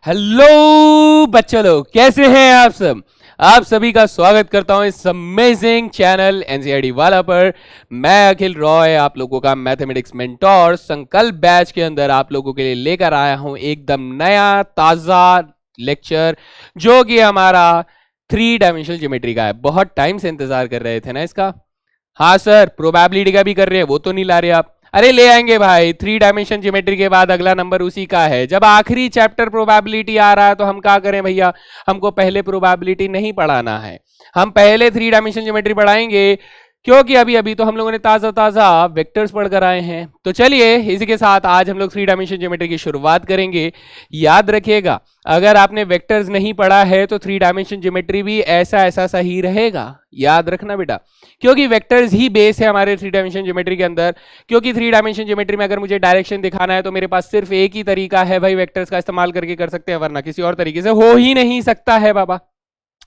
Hello बच्चों लोग, कैसे हैं आप सब। आप सभी का स्वागत करता हूं इस अमेजिंग चैनल एनसीईआरटी वाला पर। मैं अखिल रॉय, आप लोगों का मैथमेटिक्स मेंटोर संकल्प बैच के अंदर आप लोगों के लिए लेकर आया हूं एकदम नया ताजा लेक्चर, जो कि हमारा 3 डायमेंशनल ज्योमेट्री का है। बहुत टाइम से इंतजार कर रहे थे ना इसका। हाँ सर, प्रोबेबिलिटी का भी कर रहे हैं, वो तो नहीं ला रहे आप। अरे ले आएंगे भाई, 3 डायमेंशन ज्योमेट्री के बाद अगला नंबर उसी का है। जब आखिरी चैप्टर प्रोबेबिलिटी आ रहा है तो हम क्या करें भैया, हमको पहले प्रोबेबिलिटी नहीं पढ़ाना है, हम पहले 3 डायमेंशन ज्योमेट्री पढ़ाएंगे, क्योंकि अभी अभी तो हम लोगों ने ताजा ताजा वेक्टर्स पढ़ कर आए हैं। तो चलिए इसी के साथ आज हम लोग 3 डायमेंशन ज्योमेट्री की शुरुआत करेंगे। याद रखिएगा, अगर आपने वेक्टर्स नहीं पढ़ा है तो 3 डायमेंशन ज्योमेट्री भी ऐसा ऐसा सही रहेगा। याद रखना बेटा, क्योंकि वेक्टर्स ही बेस है हमारे 3 डायमेंशन ज्योमेट्री के अंदर। क्योंकि 3 डायमेंशन ज्योमेट्री में अगर मुझे डायरेक्शन दिखाना है तो मेरे पास सिर्फ एक ही तरीका है भाई, वेक्टर्स का इस्तेमाल करके कर सकते हैं, वरना किसी और तरीके से हो ही नहीं सकता है बाबा,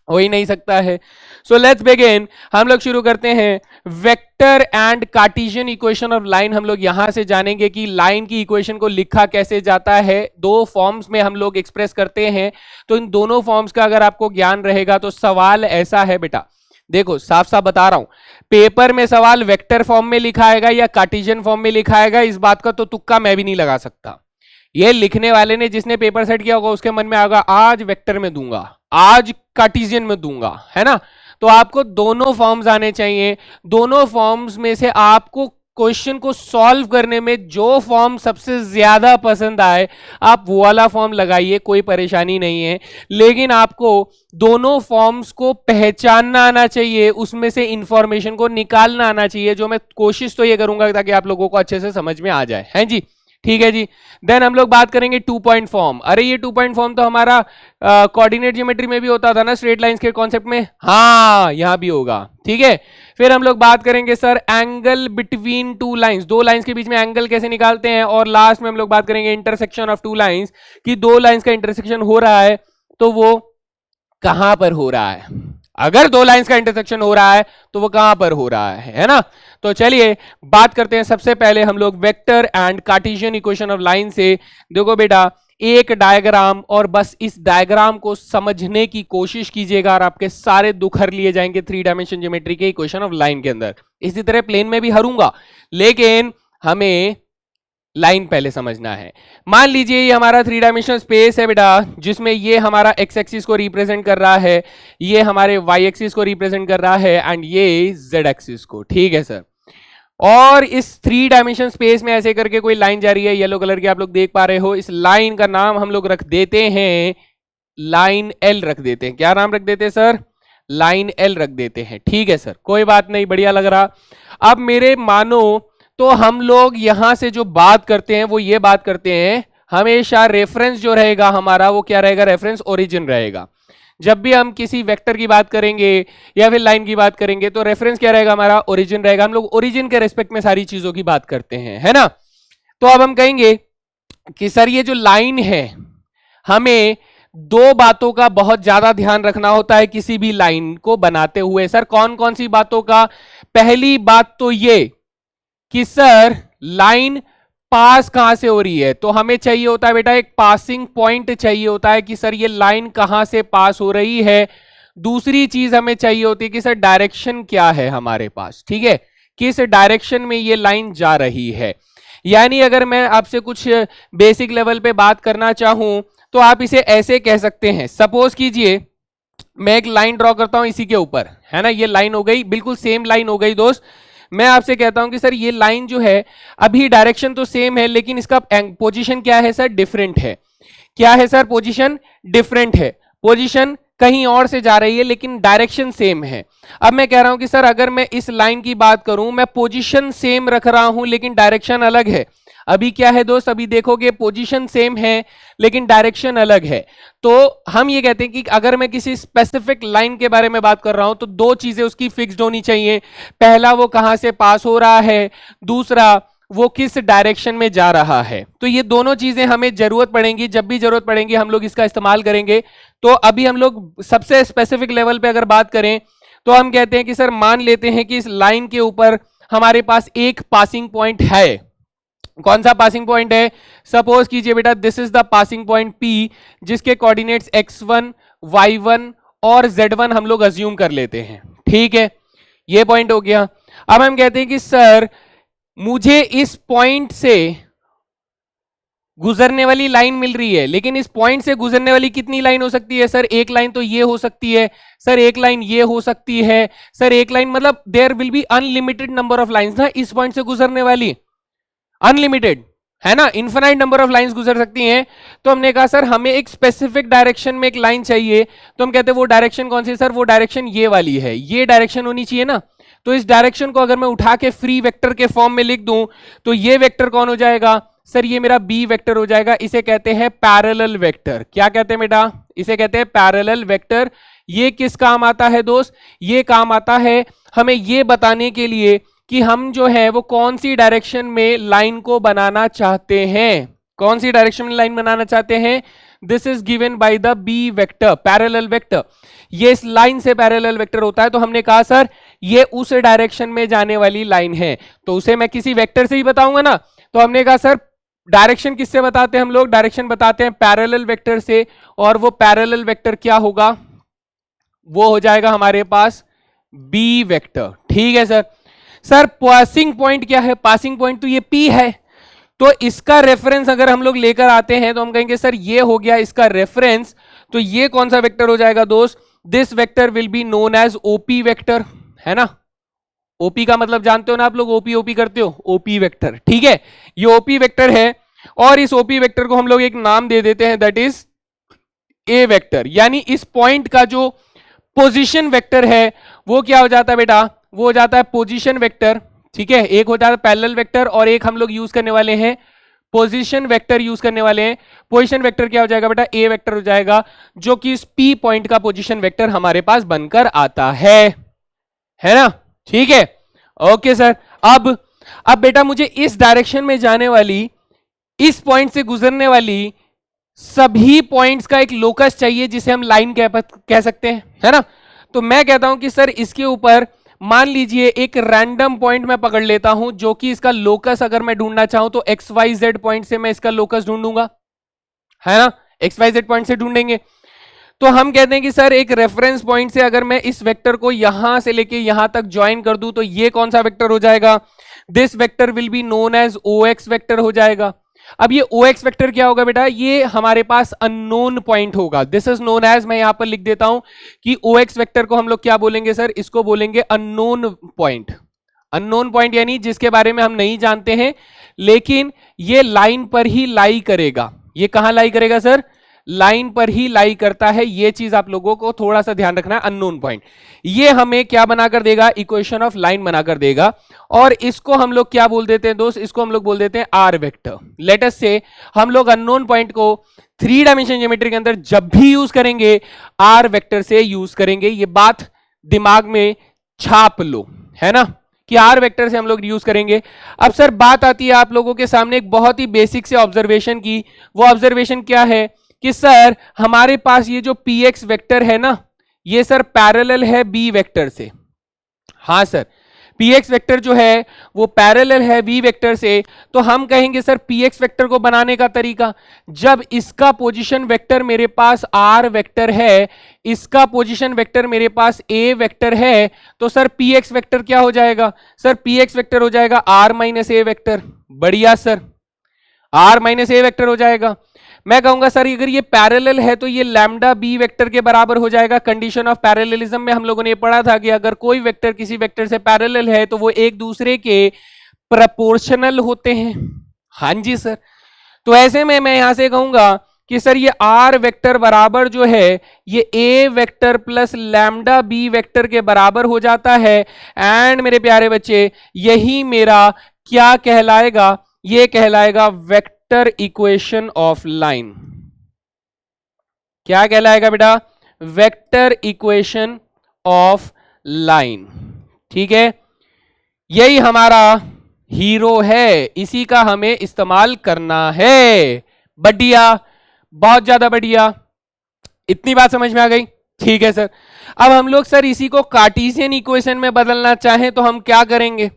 हो ही नहीं सकता है। So let's begin. हम लोग शुरू करते हैं। Vector and Cartesian equation of line हम लोग यहां से जानेंगे कि लाइन की इक्वेशन को लिखा कैसे जाता है। दो फॉर्म्स में हम लोग एक्सप्रेस करते हैं, तो इन दोनों फॉर्म्स का अगर आपको ज्ञान रहेगा तो सवाल ऐसा है बेटा, देखो साफ साफ बता रहा हूं, पेपर में सवाल वेक्टर फॉर्म में लिखा आएगा या कार्टेशियन फॉर्म में लिखा आएगा, इस बात का तो तुक्का मैं भी नहीं लगा सकता। ये लिखने वाले ने, जिसने पेपर सेट किया होगा, उसके मन में आएगा आज वेक्टर में दूंगा, आज कार्टेशियन में दूंगा, है ना। तो आपको दोनों फॉर्म्स आने चाहिए। दोनों फॉर्म्स में से आपको क्वेश्चन को सॉल्व करने में जो फॉर्म सबसे ज्यादा पसंद आए आप वो वाला फॉर्म लगाइए, कोई परेशानी नहीं है। लेकिन आपको दोनों फॉर्म्स को पहचानना आना चाहिए, उसमें से इंफॉर्मेशन को निकालना आना चाहिए, जो मैं कोशिश तो ये करूंगा ताकि आप लोगों को अच्छे से समझ में आ जाए। हैं जी, ठीक है जी। देन हम लोग बात करेंगे 2 पॉइंट फॉर्म। अरे ये 2 पॉइंट फॉर्म तो हमारा कोऑर्डिनेट ज्योमेट्री में भी होता था ना, स्ट्रेट लाइंस के कॉन्सेप्ट में। हाँ यहां भी होगा, ठीक है। फिर हम लोग बात करेंगे sir angle between 2 lines, 2 lines के बीच में एंगल कैसे निकालते हैं। और लास्ट में हम लोग बात करेंगे इंटरसेक्शन ऑफ 2 लाइंस, कि 2 लाइंस का इंटरसेक्शन हो रहा है तो वो कहां पर हो रहा है। अगर 2 लाइंस का इंटरसेक्शन हो रहा है तो वो कहां पर हो रहा है ना। तो चलिए बात करते हैं। सबसे पहले हम लोग vector and Cartesian equation of line से। देखो बेटा, एक डायग्राम, और बस इस डायग्राम को समझने की कोशिश कीजिएगा और आपके सारे दुख हर लिए जाएंगे 3 डायमेंशन ज्योमेट्री के इक्वेशन ऑफ लाइन के अंदर। इसी तरह प्लेन में भी हरूंगा, लेकिन हमें लाइन पहले समझना है। मान लीजिए ये हमारा 3 डायमेंशनल स्पेस है बेटा, जिसमें ये हमारा एक्स एक्सिस को रिप्रेजेंट कर रहा है, ये हमारे वाई एक्सिस को रिप्रेजेंट कर रहा है, एंड ये जेड एक्सिस को, ठीक है सर। और इस 3 डायमेंशन स्पेस में ऐसे करके कोई लाइन जा रही है, येलो कलर की आप लोग देख पा रहे हो। इस लाइन का नाम हम लोग रख देते हैं लाइन एल, रख देते हैं। क्या नाम रख देते हैं सर? लाइन एल रख देते हैं, ठीक है सर, कोई बात नहीं, बढ़िया लग रहा। अब मेरे मानो तो हम लोग यहां से जो बात करते हैं वो ये बात करते हैं, हमेशा रेफरेंस जो रहेगा हमारा वो क्या रहेगा? रेफरेंस ओरिजिन रहेगा। जब भी हम किसी वेक्टर की बात करेंगे या फिर लाइन की बात करेंगे तो रेफरेंस क्या रहेगा हमारा? ओरिजिन रहेगा। हम लोग ओरिजिन के रेस्पेक्ट में सारी चीजों की बात करते हैं, है ना। तो अब हम कहेंगे कि सर ये जो लाइन है, हमें दो बातों का बहुत ज्यादा ध्यान रखना होता है किसी भी लाइन को बनाते हुए। सर कौन कौन सी बातों का? पहली बात तो ये कि सर लाइन पास कहां से हो रही है, तो हमें चाहिए होता है बेटा एक पासिंग पॉइंट चाहिए होता है कि सर ये लाइन कहां से पास हो रही है। दूसरी चीज हमें चाहिए होती है कि सर डायरेक्शन क्या है हमारे पास, ठीक है, किस डायरेक्शन में ये लाइन जा रही है। यानी अगर मैं आपसे कुछ बेसिक लेवल पे बात करना चाहूं तो आप इसे ऐसे कह सकते हैं। सपोज कीजिए मैं एक लाइन ड्रॉ करता हूं इसी के ऊपर, है ना, ये लाइन हो गई, बिल्कुल सेम लाइन हो गई दोस्त। मैं आपसे कहता हूं कि सर ये लाइन जो है, अभी डायरेक्शन तो सेम है लेकिन इसका पोजीशन क्या है सर? डिफरेंट है। क्या है सर? पोजीशन डिफरेंट है, पोजीशन कहीं और से जा रही है लेकिन डायरेक्शन सेम है। अब मैं कह रहा हूं कि सर अगर मैं इस लाइन की बात करूं, मैं पोजीशन सेम रख रहा हूं लेकिन डायरेक्शन अलग है। अभी क्या है दोस्त? अभी देखोगे पोजीशन सेम है लेकिन डायरेक्शन अलग है। तो हम ये कहते हैं कि अगर मैं किसी स्पेसिफिक लाइन के बारे में बात कर रहा हूं तो दो चीजें उसकी फिक्स्ड होनी चाहिए। पहला, वो कहां से पास हो रहा है, दूसरा वो किस डायरेक्शन में जा रहा है। तो ये दोनों चीजें हमें जरूरत पड़ेंगी, जब भी जरूरत पड़ेंगी हम लोग इसका इस्तेमाल करेंगे। तो अभी हम लोग सबसे स्पेसिफिक लेवल पे अगर बात करें तो हम कहते हैं कि सर मान लेते हैं कि इस लाइन के ऊपर हमारे पास एक पासिंग पॉइंट है, कौन सा पासिंग पॉइंट है? सपोज कीजिए बेटा this is the passing point P, जिसके कोऑर्डिनेट्स x1, y1 और z1 हम लोग अज्यूम कर लेते हैं। ठीक है, ये पॉइंट हो गया। अब हम कहते हैं कि सर मुझे इस पॉइंट से गुजरने वाली लाइन मिल रही है, लेकिन इस पॉइंट से गुजरने वाली कितनी लाइन हो सकती है? सर एक लाइन तो ये हो सकती है, सर एक लाइन ये हो सकती है, सर एक लाइन, मतलब there will be unlimited number of lines ना इस पॉइंट से गुजरने वाली, अनलिमिटेड है ना, इन्फिनाइट नंबर ऑफ लाइंस गुजर सकती हैं। तो हमने कहा सर हमें एक स्पेसिफिक डायरेक्शन में एक लाइन चाहिए, तो हम कहते हैं वो डायरेक्शन कौन सी है? सर वो डायरेक्शन ये वाली है, ये डायरेक्शन होनी चाहिए ना। तो इस डायरेक्शन को अगर मैं उठा के फ्री वेक्टर के फॉर्म में लिख दूं तो ये वेक्टर कौन हो जाएगा? सर ये मेरा बी वेक्टर हो जाएगा। इसे कहते हैं पैरेलल वेक्टर। क्या कहते हैं बेटा? इसे कहते हैं पैरेलल वेक्टर। ये किस काम आता है दोस्त? ये काम आता है हमें ये बताने के लिए कि हम जो है वो कौन सी डायरेक्शन में लाइन को बनाना चाहते हैं, कौन सी डायरेक्शन में लाइन बनाना चाहते हैं। This is given by the B vector, parallel vector. ये इस लाइन से पैरेलल वेक्टर होता है। तो हमने कहा सर ये उस डायरेक्शन में जाने वाली लाइन है, तो उसे मैं किसी वेक्टर से ही बताऊंगा ना। तो हमने कहा सर डायरेक्शन किससे बताते हैं हम लोग? डायरेक्शन बताते हैं पैरेलल वेक्टर से, और वो पैरेलल वेक्टर क्या होगा? वो हो जाएगा हमारे पास बी वेक्टर। ठीक है सर। सर पासिंग पॉइंट क्या है? पासिंग पॉइंट तो ये P है, तो इसका रेफरेंस अगर हम लोग लेकर आते हैं तो हम कहेंगे सर ये हो गया इसका रेफरेंस। तो ये कौन सा वेक्टर हो जाएगा दोस्त? This vector will be known as OP vector, है ना। ओपी का मतलब जानते हो ना आप लोग, ओपी ओपी करते हो, ओपी वेक्टर। ठीक है, ये ओपी वेक्टर है, और इस ओपी वेक्टर को हम लोग एक नाम दे देते हैं, दैट इज ए वेक्टर। यानी इस पॉइंट का जो पोजीशन वेक्टर है वो क्या हो जाता है बेटा? वो हो जाता है पोजीशन वेक्टर। ठीक है, एक हो जाता है पैरेलल वेक्टर और एक हम लोग यूज करने वाले हैं पोजीशन वेक्टर यूज करने वाले हैं। पोजीशन वेक्टर क्या हो जाएगा बेटा? ए वेक्टर हो जाएगा, जो कि इस पी पॉइंट का पोजीशन वेक्टर हमारे पास बनकर आता है ना। ठीक है, ओके सर। अब बेटा मुझे इस डायरेक्शन में जाने वाली, इस पॉइंट से गुजरने वाली सभी पॉइंट्स का एक लोकस चाहिए जिसे हम लाइन कह सकते हैं, है ना। तो मैं कहता हूं कि सर इसके ऊपर मान लीजिए एक रैंडम पॉइंट मैं पकड़ लेता हूं, जो कि इसका लोकस अगर मैं ढूंढना चाहूं तो एक्स वाई जेड पॉइंट से मैं इसका लोकस ढूंढूंगा, है ना। एक्स वाई जेड पॉइंट से ढूंढेंगे। तो हम कहते हैं कि सर एक रेफरेंस पॉइंट से अगर मैं इस वेक्टर को यहां से लेके यहां तक ज्वाइन कर दूं तो ये कौन सा वेक्टर हो जाएगा? This vector will be known as O X vector हो जाएगा। अब ये ओ एक्स वेक्टर क्या होगा बेटा? ये हमारे पास अननोन पॉइंट होगा। दिस इज नोन एज, मैं यहां पर लिख देता हूं कि ओ एक्स वेक्टर को हम लोग क्या बोलेंगे सर? इसको बोलेंगे अननोन पॉइंट। अननोन पॉइंट यानी जिसके बारे में हम नहीं जानते हैं, लेकिन ये लाइन पर ही लाई करेगा। ये कहां लाई करेगा सर? लाइन पर ही लाई करता है। ये चीज आप लोगों को थोड़ा सा ध्यान रखना है। अननोन पॉइंट ये हमें क्या बनाकर देगा? इक्वेशन ऑफ लाइन बनाकर देगा। और इसको हम लोग क्या बोल देते हैं दोस्त? इसको हम लोग बोल देते हैं आर वेक्टर। लेट अस से हम लोग अननोन पॉइंट को 3 डायमेंशन ज्योमेट्री के अंदर जब भी यूज करेंगे आर वेक्टर से यूज करेंगे। ये बात दिमाग में छाप लो, है ना, कि आर वेक्टर से हम लोग यूज करेंगे। अब सर बात आती है आप लोगों के सामने एक बहुत ही बेसिक से ऑब्जर्वेशन की। वो ऑब्जर्वेशन क्या है कि सर हमारे पास ये जो पी एक्स वेक्टर है ना, ये सर पैरेलल है बी वेक्टर से। हाँ सर, पी एक्स वेक्टर जो है वो पैरेलल है बी वेक्टर से। तो हम कहेंगे सर पी एक्स वेक्टर को बनाने का तरीका, जब इसका पोजीशन वेक्टर मेरे पास आर वेक्टर है, इसका पोजीशन वेक्टर मेरे पास ए वेक्टर है, तो सर पी एक्स वेक्टर क्या हो जाएगा? सर पी एक्स वेक्टर हो जाएगा आर माइनस ए वेक्टर। बढ़िया sir, R minus A vector हो जाएगा। मैं कहूंगा सर अगर ये पैरेलल है तो ये लैम्डा बी वेक्टर के बराबर हो जाएगा। कंडीशन ऑफ पैरेललिज्म में हम लोगों ने पढ़ा था कि अगर कोई वेक्टर किसी वेक्टर से पैरेलल है तो वो एक दूसरे के प्रोपोर्शनल होते हैं। हाँ जी सर। तो ऐसे में मैं यहां से कहूंगा कि सर ये आर वेक्टर बराबर जो है ये A vector plus lambda B vector के बराबर हो जाता है। एंड मेरे प्यारे बच्चे यही मेरा क्या कहलाएगा? ये कहलाएगा वेक्टर इक्वेशन ऑफ लाइन। क्या कहलाएगा बेटा? Vector equation of line. ठीक है, यही हमारा हीरो है, इसी का हमें इस्तेमाल करना है। बढ़िया, बहुत ज्यादा बढ़िया। इतनी बात समझ में आ गई? ठीक है सर। अब हम लोग सर इसी को कार्टेशियन इक्वेशन में बदलना चाहें तो हम क्या करेंगे?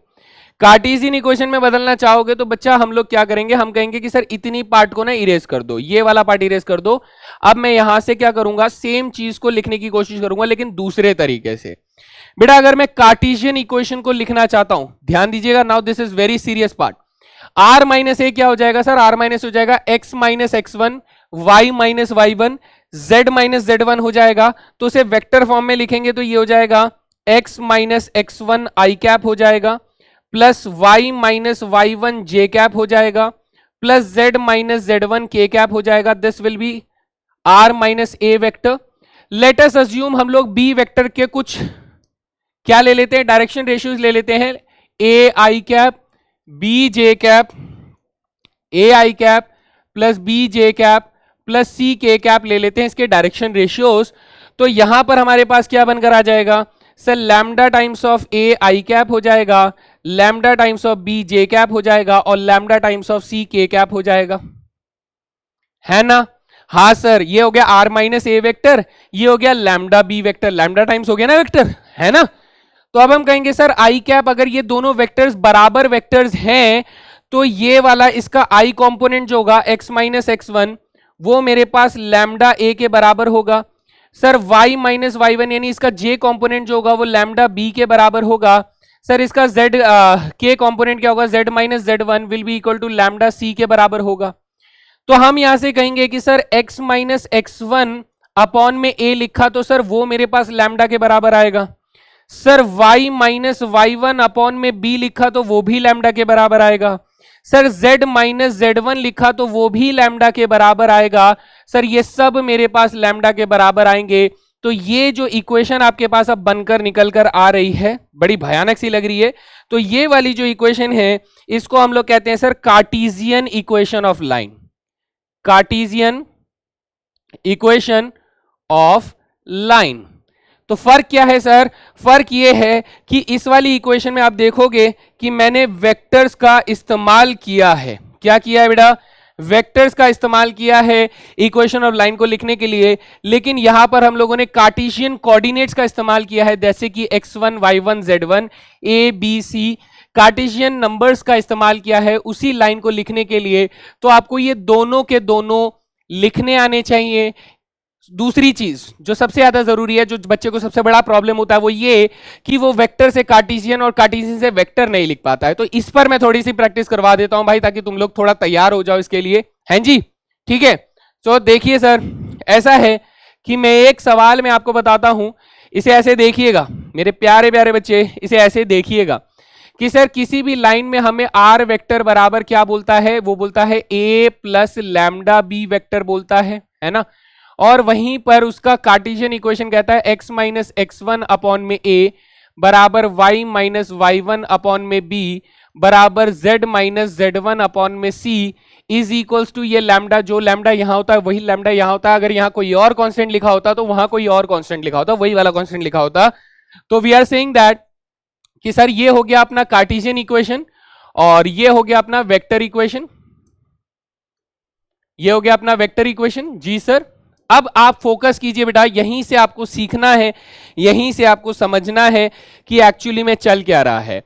कार्टेशियन इक्वेशन में बदलना चाहोगे तो बच्चा हम लोग क्या करेंगे, हम कहेंगे कि सर इतनी पार्ट को ना इरेज कर दो, ये वाला पार्ट इरेज कर दो। अब मैं यहां से क्या करूंगा, सेम चीज को लिखने की कोशिश करूंगा लेकिन दूसरे तरीके से। बेटा अगर मैं कार्टेशियन इक्वेशन को लिखना चाहता हूं, ध्यान दीजिएगा, now this is very serious part. R minus A क्या हो जाएगा सर, आर माइनस हो जाएगा X minus X one, Y minus Y one, Z minus Z one हो जाएगा। तो उसे वेक्टर फॉर्म में लिखेंगे तो ये हो जाएगा X minus X one I cap हो जाएगा, plus Y minus Y one J cap हो जाएगा, plus Z minus Z one K cap हो जाएगा। This will be R minus A vector. Let us assume हम लोग बी वेक्टर के कुछ क्या ले लेते हैं, डायरेक्शन रेशियोज ले लेते हैं, A I cap, B J cap, A I cap plus B J cap plus C K cap ले लेते हैं इसके डायरेक्शन रेशियोज। तो यहां पर हमारे पास क्या बनकर आ जाएगा sir, lambda times of A I cap हो जाएगा, lambda times of B J cap हो जाएगा और lambda times of C K cap हो जाएगा, है ना। हाँ सर, ये हो गया आर माइनस ए वेक्टर, ये हो गया lambda B vector, lambda times हो गया ना वेक्टर, है ना। तो अब हम कहेंगे सर आई कैप, अगर ये दोनों वेक्टर्स बराबर वेक्टर्स हैं तो ये वाला इसका आई कंपोनेंट जो होगा एक्स माइनस एक्स वन वो मेरे पास लैम्डा ए के बराबर होगा। Sir y minus Y one यानी इसका j कंपोनेंट जो होगा वो लैम्डा b के बराबर होगा। सर इसका z k कंपोनेंट क्या होगा, z minus Z one will be equal to lambda c के बराबर होगा। तो हम यहां से कहेंगे कि sir x minus X one upon में a लिखा तो सर वो मेरे पास लैम्डा के बराबर आएगा। Sir y minus Y one upon में b लिखा तो वो भी लैम्डा के बराबर आएगा। Sir z minus Z one लिखा तो वो भी लैम्डा के बराबर आएगा। सर ये सब मेरे पास लैम्डा के बराबर आएंगे। तो ये जो इक्वेशन आपके पास अब बनकर निकल कर आ रही है, बड़ी भयानक सी लग रही है, तो ये वाली जो इक्वेशन है इसको हम लोग कहते हैं sir Cartesian equation of line, Cartesian equation of line. तो फर्क क्या है सर, फर्क ये है कि इस वाली इक्वेशन में आप देखोगे कि मैंने वेक्टर्स का इस्तेमाल किया है। क्या किया है बेटा, वेक्टर्स का इस्तेमाल किया है इक्वेशन ऑफ लाइन को लिखने के लिए, लेकिन यहां पर हम लोगों ने कार्टेशियन कोऑर्डिनेट्स का इस्तेमाल किया है, जैसे कि x1 y1 z1 a b c, Cartesian numbers का इस्तेमाल किया है उसी लाइन को लिखने के लिए। तो आपको ये दोनों के दोनों लिखने आने चाहिए। दूसरी चीज जो सबसे ज्यादा जरूरी है, जो बच्चे को सबसे बड़ा प्रॉब्लम होता है वो ये कि वो वेक्टर से कार्टेशियन और कार्टेशियन से वेक्टर नहीं लिख पाता है। तो इस पर मैं थोड़ी सी प्रैक्टिस करवा देता हूं भाई, ताकि तुम लोग थोड़ा तैयार हो जाओ इसके लिए, हैं जी, ठीक है। तो देखिए सर, ऐसा है कि मैं एक सवाल में आपको बताता हूं, इसे ऐसे देखिएगा मेरे प्यारे प्यारे बच्चे, इसे ऐसे देखिएगा कि सर किसी भी लाइन में हमें आर वेक्टर बराबर क्या बोलता है, वो बोलता है ए प्लस लैम्डा बी वेक्टर बोलता है ना। और वहीं पर उसका कार्टेशियन इक्वेशन कहता है x minus X one upon में a बराबर y minus Y one upon में b बराबर z minus Z one upon में c इज इक्वल्स टू ये लैम्डा, जो लैम्डा यहाँ होता है वही लैम्डा यहाँ होता है। अगर यहाँ कोई और कांस्टेंट लिखा होता तो वहां कोई और कांस्टेंट लिखा होता, वही वाला कांस्टेंट लिखा होता। तो वी आर सेइंग दैट कि सर ये हो गया अपना कार्टेशियन इक्वेशन और ये हो गया अपना वेक्टर इक्वेशन, ये हो गया अपना वेक्टर इक्वेशन। जी सर, अब आप फोकस कीजिए बेटा, यहीं से आपको सीखना है, यहीं से आपको समझना है कि एक्चुअली में चल क्या रहा है।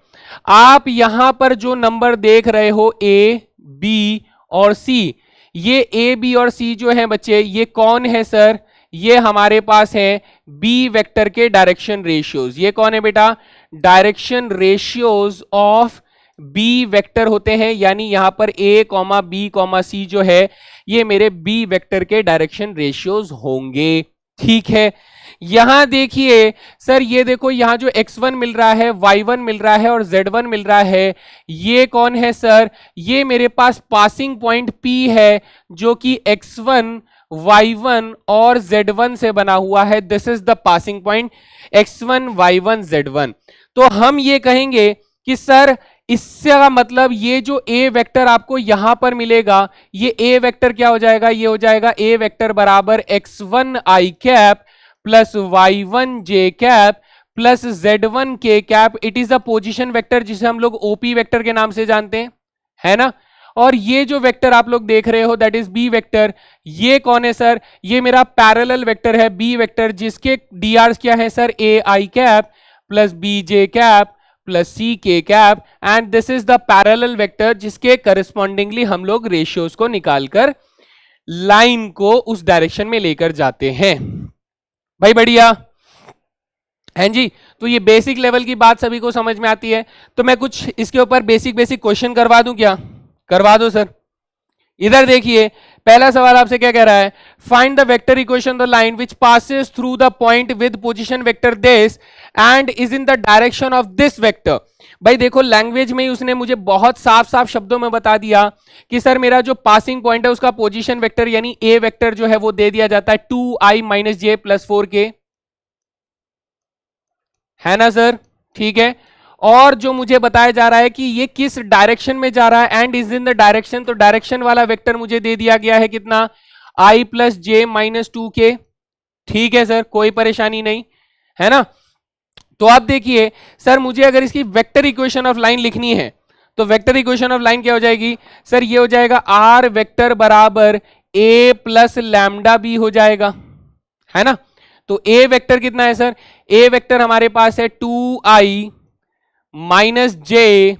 आप यहां पर जो नंबर देख रहे हो ए बी और सी, ये ए बी और सी जो है बच्चे, ये कौन है सर, ये हमारे पास है बी वेक्टर के डायरेक्शन रेशियोज। ये कौन है बेटा, direction ratios of B vector होते हैं, यानी यहां पर A comma B comma C जो है ये मेरे बी वेक्टर के डायरेक्शन रेशियोज होंगे, ठीक है। यहां देखिए सर, ये देखो यहां जो x1 मिल रहा है, y1 मिल रहा है और z1 मिल रहा है, ये कौन है सर, ये मेरे पास पासिंग पॉइंट P है जो कि x1 y1 और z1 से बना हुआ है। This is the passing point x1 y1 z1। तो हम ये कहेंगे कि सर इसका मतलब ये जो ए वेक्टर आपको यहां पर मिलेगा, ये ए वेक्टर क्या हो जाएगा, ये हो जाएगा ए वेक्टर बराबर x1 आई कैप प्लस y1 जे कैप प्लस z1 के cap. It is a position vector जिसे हम लोग ओपी वेक्टर के नाम से जानते हैं, है ना। और ये जो वेक्टर आप लोग देख रहे हो दैट इज बी वेक्टर, ये कौन है सर, ये मेरा पैरेलल वेक्टर है बी वेक्टर, जिसके डी क्या है sir, A I cap plus B J cap plus C K cap and this is the parallel vector जिसके करस्पॉन्डिंगली हम लोग रेशियोज को निकालकर लाइन को उस डायरेक्शन में लेकर जाते हैं। भाई बढ़िया हैं जी। तो ये बेसिक लेवल की बात सभी को समझ में आती है। तो मैं कुछ इसके ऊपर बेसिक क्वेश्चन करवा दूं क्या? करवा दो सर। इधर देखिए, पहला सवाल आपसे क्या कह रहा है? Find the vector equation the line which passes through the point with position vector this and is in the direction of this vector. भाई देखो, लैंग्वेज में ही उसने मुझे बहुत साफ साफ शब्दों में बता दिया कि सर मेरा जो पासिंग पॉइंट है उसका पोजीशन वेक्टर यानी ए वेक्टर जो है वो दे दिया जाता है 2i - j + 4k, है ना सर? ठीक है। और जो मुझे बताया जा रहा है कि ये किस डायरेक्शन में जा रहा है and is in the direction, तो डायरेक्शन वाला वेक्टर मुझे दे दिया गया है कितना? i + j - 2k। ठीक है सर, कोई परेशानी नहीं, है ना? तो आप देखिए सर, मुझे अगर इसकी वेक्टर इक्वेशन ऑफ लाइन लिखनी है तो वेक्टर इक्वेशन ऑफ लाइन क्या हो जाएगी सर? ये हो जाएगा r वेक्टर बराबर a + λb हो जाएगा, है ना? तो a वेक्टर कितना है सर? a वेक्टर हमारे पास है 2i - j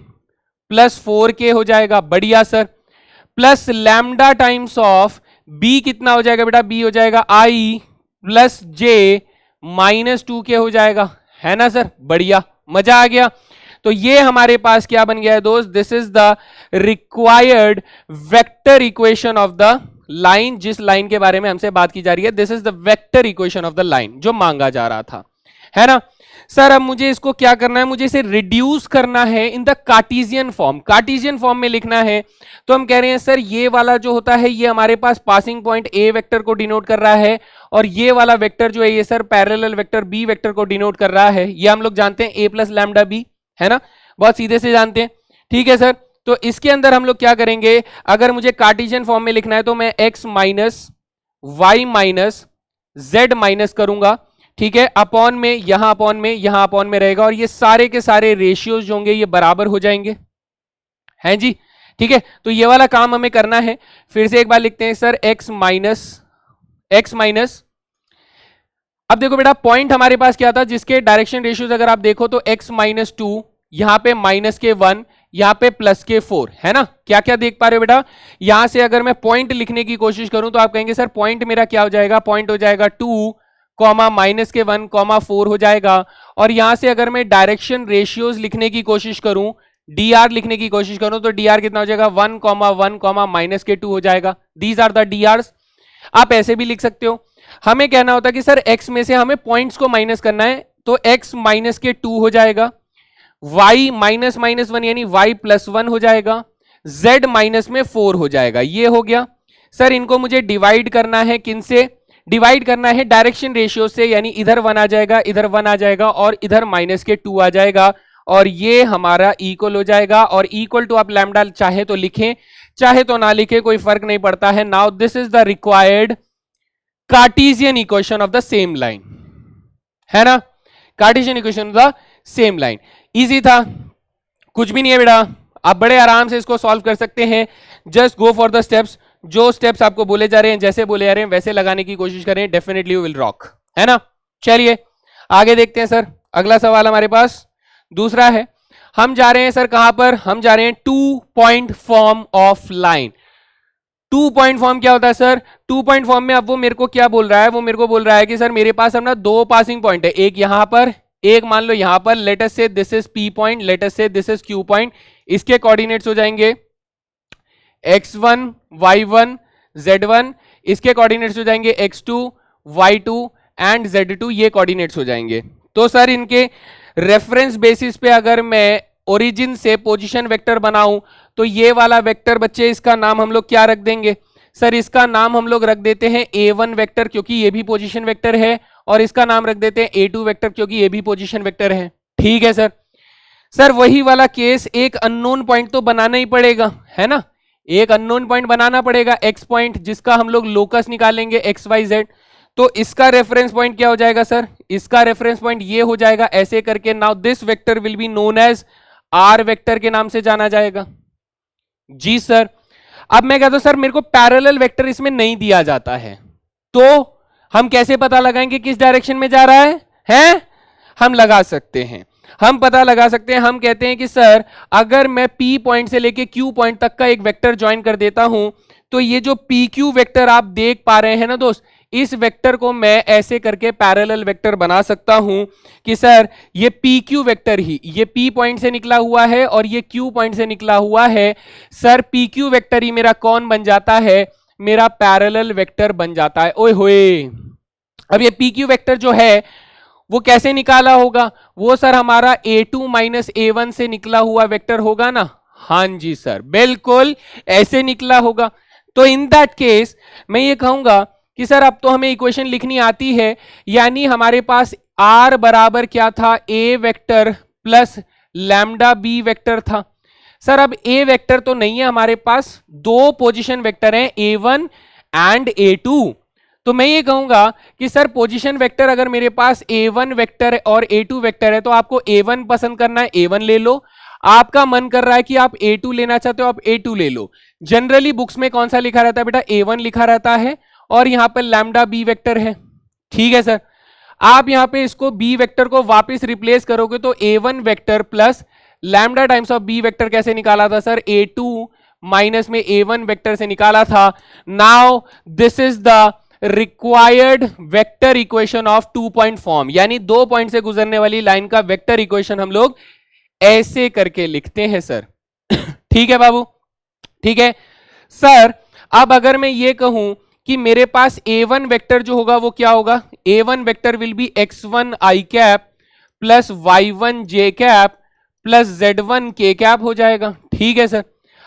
+ 4k हो जाएगा। बढ़िया sir. Plus lambda times of b कितना हो जाएगा बेटा? b हो जाएगा i + j - 2k हो जाएगा, है ना सर? बढ़िया, मजा आ गया। तो ये हमारे पास क्या बन गया है दोस्त? This is the required vector equation of the line, जिस लाइन के बारे में हमसे बात की जा रही है। This is the vector equation of the line जो मांगा जा रहा था, है ना सर? अब मुझे इसको क्या करना है? मुझे इसे रिड्यूस करना है in the Cartesian form. Cartesian form में लिखना है तो हम कह रहे हैं सर ये वाला जो होता है ये हमारे पास पासिंग पॉइंट ए वेक्टर को डिनोट कर रहा है और ये वाला वेक्टर जो है ये sir parallel vector B vector को डिनोट कर रहा है। ये हम लोग जानते हैं a + λb, है ना? बहुत सीधे से जानते हैं। ठीक है सर। तो इसके अंदर हम लोग क्या करेंगे? अगर मुझे कार्टेशियन फॉर्म में लिखना है तो मैं x - y - z माइनस करूंगा, ठीक है? अपॉन में, यहां अपॉन में, यहां अपॉन में रहेगा और ये सारे के सारे रेशियोज होंगे ये बराबर हो जाएंगे, हैं जी? ठीक है। तो ये वाला काम हमें करना है। फिर से एक बार लिखते हैं सर, x माइनस, अब देखो बेटा पॉइंट हमारे पास क्या था जिसके डायरेक्शन रेशियोज अगर आप देखो तो x - 2, यहां पे -1, यहां पे +4, है ना? क्या क्या देख पा रहे हो बेटा? यहां से अगर मैं पॉइंट लिखने की कोशिश करूं तो आप कहेंगे सर पॉइंट मेरा क्या हो जाएगा? पॉइंट हो जाएगा 2, -1, 4 हो जाएगा। और यहां से अगर मैं डायरेक्शन रेशियोज लिखने की कोशिश करूं, dr लिखने की कोशिश करूं तो dr कितना हो जाएगा? 1, 1, -2 हो जाएगा। These are the drs। आप ऐसे भी लिख सकते हो। हमें कहना होता है कि सर x में से हमें पॉइंट्स को माइनस करना है तो x -2 हो जाएगा, y -1 यानी y + 1 हो जाएगा, z -4 हो जाएगा। ये हो गया सर। इनको मुझे डिवाइड करना है, किन से डिवाइड करना है? डायरेक्शन रेशियो से, यानी इधर 1 आ जाएगा, इधर 1 आ जाएगा और इधर -2 आ जाएगा और ये हमारा इक्वल हो जाएगा। और इक्वल टू आप लैम्डा चाहे तो लिखें चाहे तो ना लिखें, कोई फर्क नहीं पड़ता है। Now this is the required cartesian equation of the same line, है ना? Cartesian equation of the same line. Easy था, कुछ भी नहीं है बेटा। आप बड़े आराम से इसको सॉल्व कर सकते हैं। Just go for the steps. जो स्टेप्स आपको बोले जा रहे हैं, जैसे बोले जा रहे हैं वैसे लगाने की कोशिश करें, डेफिनेटली यू विल रॉक, है ना? चलिए आगे देखते हैं सर। अगला सवाल हमारे पास दूसरा है। हम जा रहे हैं सर कहां पर? हम जा रहे हैं 2 point form of line. 2 point form क्या होता है सर? 2 पॉइंट फॉर्म में अब वो मेरे को क्या बोल रहा है? वो मेरे को बोल रहा है कि सर मेरे पास अपना 2 पासिंग पॉइंट है, एक यहां पर, एक मान लो यहां पर। लेट अस से this is P point, let us से दिस इज Q पॉइंट। इसके कोऑर्डिनेट्स हो जाएंगे x1, y1, z1। इसके कोऑर्डिनेट्स हो जाएंगे x2, y2 एंड z2। ये कोऑर्डिनेट्स हो जाएंगे। तो सर इनके रेफरेंस बेसिस पे अगर मैं ओरिजिन से पोजीशन वेक्टर बनाऊं तो ये वाला वेक्टर बच्चे इसका नाम हम लोग क्या रख देंगे? सर इसका नाम हम लोग रख देते हैं a1 वेक्टर, क्योंकि ये भी पोजीशन वेक्टर है। और इसका नाम रख देते हैं a2 वेक्टर, क्योंकि ये भी पोजीशन वेक्टर है। ठीक है सर। सर वही वाला केस, एक अननोन पॉइंट तो बनाना ही पड़ेगा, है ना? एक अननोन पॉइंट बनाना पड़ेगा, x पॉइंट, जिसका हम लोग लोकस निकालेंगे xyz। तो इसका रेफरेंस पॉइंट क्या हो जाएगा सर? इसका रेफरेंस पॉइंट ये हो जाएगा ऐसे करके। Now this vector will be known as r vector के नाम से जाना जाएगा। जी सर। अब मैं कहता हूं सर मेरे को पैरेलल वेक्टर इसमें नहीं दिया जाता है, तो हम कैसे पता लगाएंगे किस डायरेक्शन में जा रहा है? हम लगा सकते हैं। हम पता लगा सकते हैं, हम कहते हैं कि सर अगर मैं P पॉइंट से लेके Q पॉइंट तक का एक वेक्टर ज्वाइन कर देता हूं, तो ये जो PQ वेक्टर आप देख पा रहे हैं ना दोस्त, इस वेक्टर को मैं ऐसे करके पैरेलल वेक्टर बना सकता हूं कि सर ये PQ वेक्टर ही, ये P पॉइंट से निकला हुआ है और ये Q पॉइंट से निकला हुआ है, सर PQ वेक्टर ही मेरा कौन बन जाता है, मेरा पैरेलल वेक्टर बन जाता है। ओए होए, अब ये PQ वेक्टर जो है वो कैसे निकाला होगा, वो सर हमारा A2 माइनस A1 से निकला हुआ वेक्टर होगा ना। हाँ जी सर, बिल्कुल ऐसे निकला होगा। तो इन दैट केस मैं ये कहूंगा कि सर अब तो हमें इक्वेशन लिखनी आती है, यानी हमारे पास R बराबर क्या था, A vector plus lambda B vector था। सर अब A वेक्टर तो नहीं है हमारे पास, दो पोजीशन वेक्टर हैं A1 एंड A2। तो मैं ये कहूंगा कि सर पोजीशन वेक्टर अगर मेरे पास A1 वेक्टर और A2 वेक्टर है, तो आपको A1 पसंद करना है A1 ले लो, आपका मन कर रहा है कि आप A2 लेना चाहते हो आप A2 ले लो। जनरली बुक्स में कौन सा लिखा रहता है बेटा, A1 लिखा रहता है और यहां पर लैम्डा B वेक्टर है। ठीक है सर, आप यहां पे इसको B वेक्टर को वापस रिप्लेस करोगे तो A1 vector plus lambda times of B vector कैसे निकाला था सर, A2 माइनस में A1 वेक्टर से निकाला था। Now this is the required vector equation of 2 point form, यानी 2 पॉइंट से गुजरने वाली लाइन का वेक्टर इक्वेशन हम लोग ऐसे करके लिखते हैं सर। ठीक है बाबू, ठीक है सर। अब अगर मैं ये कहूं कि मेरे पास A1 वेक्टर जो होगा वो क्या होगा, A1 vector will B x1 i cap plus y1 j cap plus z1 k cap हो जाएगा। ठीक है सर,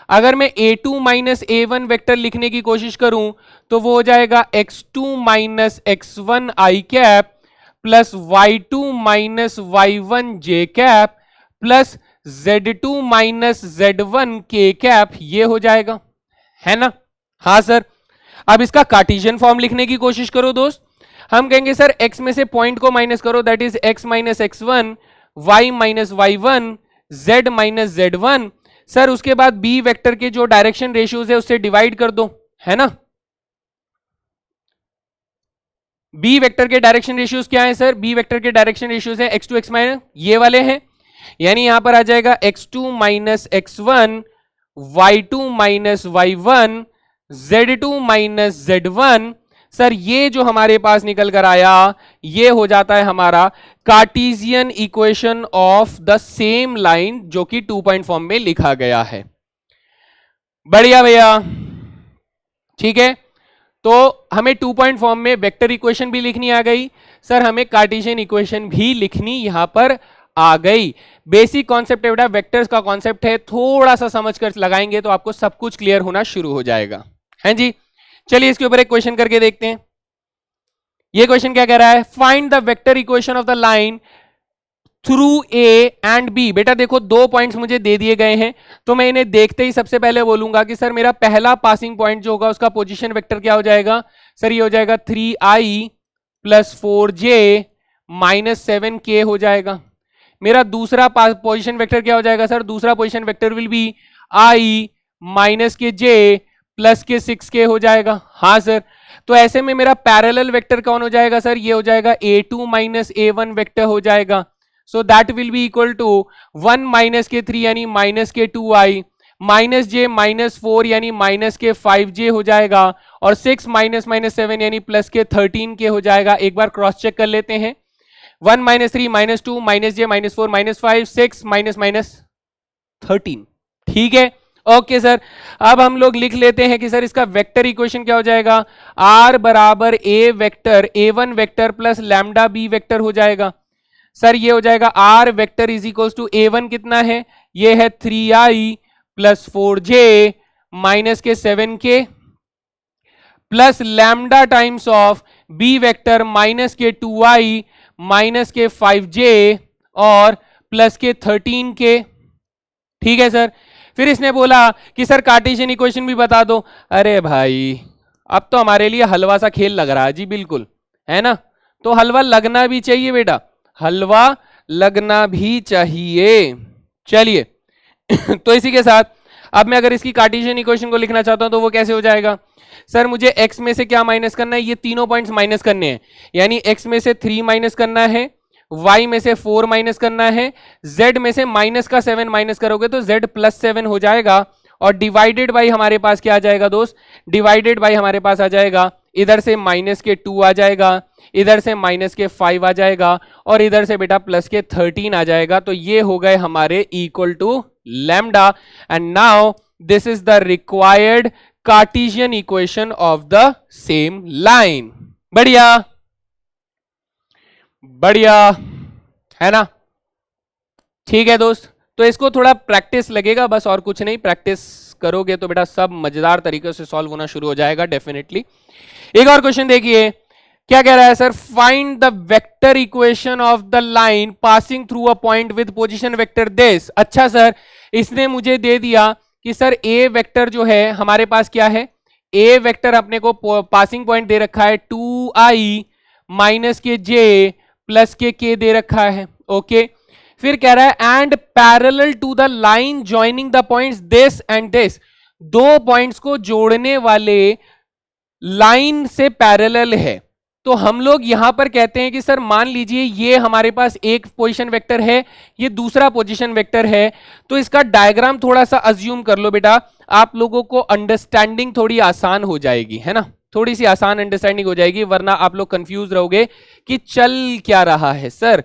अगर मैं A2 माइनस A1 वेक्टर लिखने की कोशिश करूं तो वो हो जाएगा x2 minus x1 i cap plus y2 minus y1 j cap plus z2 minus z1 k cap, ये हो जाएगा, है ना। हाँ सर, अब इसका कार्टेशियन फॉर्म लिखने की कोशिश करो दोस्त। हम कहेंगे सर x में से पॉइंट को माइनस करो, that is x minus x1, y minus y1, z minus z1। Sir उसके बाद बी वेक्टर के जो डायरेक्शन रेशियोज है उससे डिवाइड कर दो, है ना। बी वेक्टर के डायरेक्शन रेशियोज क्या है सर, बी वेक्टर के डायरेक्शन रेशियोज है x2 x माइनस, ये वाले हैं, यानी यहां पर आ जाएगा x2 minus x1, y2 minus y1, z2 minus z1। Sir ये जो हमारे पास निकल कर आया ये हो जाता है हमारा Cartesian equation of the same line जो कि 2 पॉइंट फॉर्म में लिखा गया है। बढ़िया भैया, ठीक है। तो हमें 2 पॉइंट फॉर्म में वेक्टर इक्वेशन भी लिखनी आ गई, सर हमें कार्टेशियन इक्वेशन भी लिखनी यहां पर आ गई। बेसिक कॉन्सेप्ट है बेटा, वेक्टर्स का कॉन्सेप्ट है, थोड़ा सा समझकर लगाएंगे तो आपको सब कुछ क्लियर होना शुरू हो जाएगा। हैं जी, चलिए इसके ऊपर एक क्वेश्चन करके देखते हैं। ये क्वेश्चन क्या कह रहा है, find the vector equation of the line through A and B. बेटा देखो 2 पॉइंट्स मुझे दे दिए गए हैं, तो मैं इन्हें देखते ही सबसे पहले बोलूंगा कि सर मेरा पहला पासिंग पॉइंट जो होगा उसका पोजीशन वेक्टर क्या हो जाएगा, सर ये हो जाएगा 3i plus 4j minus 7k हो जाएगा। मेरा दूसरा पोजीशन वेक्टर क्या हो जाएगा सर, दूसरा position vector will B i minus के j प्लस के 6k हो जाएगा। हाँ सर, तो ऐसे में मेरा पैरेलल वेक्टर कौन हो जाएगा सर, ये हो जाएगा A2 माइनस A1 वेक्टर हो जाएगा। So that will be equal to 1 minus के 3 यानी माइनस के 2i माइनस j माइनस 4 यानी माइनस के 5j हो जाएगा, और 6 माइनस माइनस 7 यानी प्लस के 13k हो जाएगा। एक बार क्रॉस चेक कर लेते हैं, 1 minus 3 minus 2 minus j minus 4 minus 5 6 minus minus 13। ठीक है, ओके सर। अब हम लोग लिख लेते हैं कि सर इसका वेक्टर इक्वेशन क्या हो जाएगा, r बराबर a vector A1 vector plus lambda b vector हो जाएगा। सर ये हो जाएगा r vector is equal to A1 कितना है, ये है 3i प्लस 4j माइनस के 7k plus lambda times of b vector minus के 2i माइनस के 5j और प्लस के 13k। ठीक है सर, फिर इसने बोला कि सर कार्टेशियन इक्वेशन भी बता दो। अरे भाई अब तो हमारे लिए हलवा सा खेल लग रहा है जी, बिल्कुल है ना। तो हलवा लगना भी चाहिए बेटा, हलवा लगना भी चाहिए। चलिए तो इसी के साथ अब मैं अगर इसकी कार्टेशियन इक्वेशन को लिखना चाहता हूं तो वो कैसे हो जाएगा, सर मुझे x में से क्या माइनस करना है, ये तीनों पॉइंट्स माइनस करने हैं, यानी x में से 3 माइनस करना है, y में से 4 माइनस करना है, z में से माइनस का 7 माइनस करोगे तो z प्लस 7 हो जाएगा, और डिवाइडेड बाई हमारे पास क्या आ जाएगा दोस्त, डिवाइडेड बाई हमारे पास आ जाएगा, इधर से माइनस के 2 आ जाएगा, इधर से माइनस के 5 आ जाएगा, और इधर से बेटा प्लस के 13 आ जाएगा। तो ये हो गए हमारे equal to lambda, and now this is the required cartesian equation of the same line. बढ़िया बढ़िया है ना, ठीक है दोस्त। तो इसको थोड़ा प्रैक्टिस लगेगा बस, और कुछ नहीं, प्रैक्टिस करोगे तो बेटा सब मजेदार तरीके से सॉल्व होना शुरू हो जाएगा डेफिनेटली। एक और क्वेश्चन देखिए, क्या कह रहा है sir, find the vector equation of the line passing through a point with position vector this. अच्छा सर, इसने मुझे दे दिया कि सर ए वेक्टर जो है हमारे पास क्या है, ए वेक्टर अपने को पासिंग पॉइंट दे रखा है 2i माइनस के जे प्लस के दे रखा है, ओके। फिर कह रहा है and parallel to the line joining the points this and this, दो पॉइंट्स को जोड़ने वाले लाइन से पैरेलल है। तो हम लोग यहां पर कहते हैं कि सर मान लीजिए ये हमारे पास एक पोजीशन वेक्टर है, ये दूसरा पोजीशन वेक्टर है, तो इसका डायग्राम थोड़ा सा अज्यूम कर लो बेटा, आप लोगों को अंडरस्टैंडिंग थोड़ी आसान हो जाएगी, है ना, थोड़ी सी आसान अंडरस्टैंडिंग हो जाएगी, वरना आप लोग कंफ्यूज रहोगे कि चल क्या रहा है सर,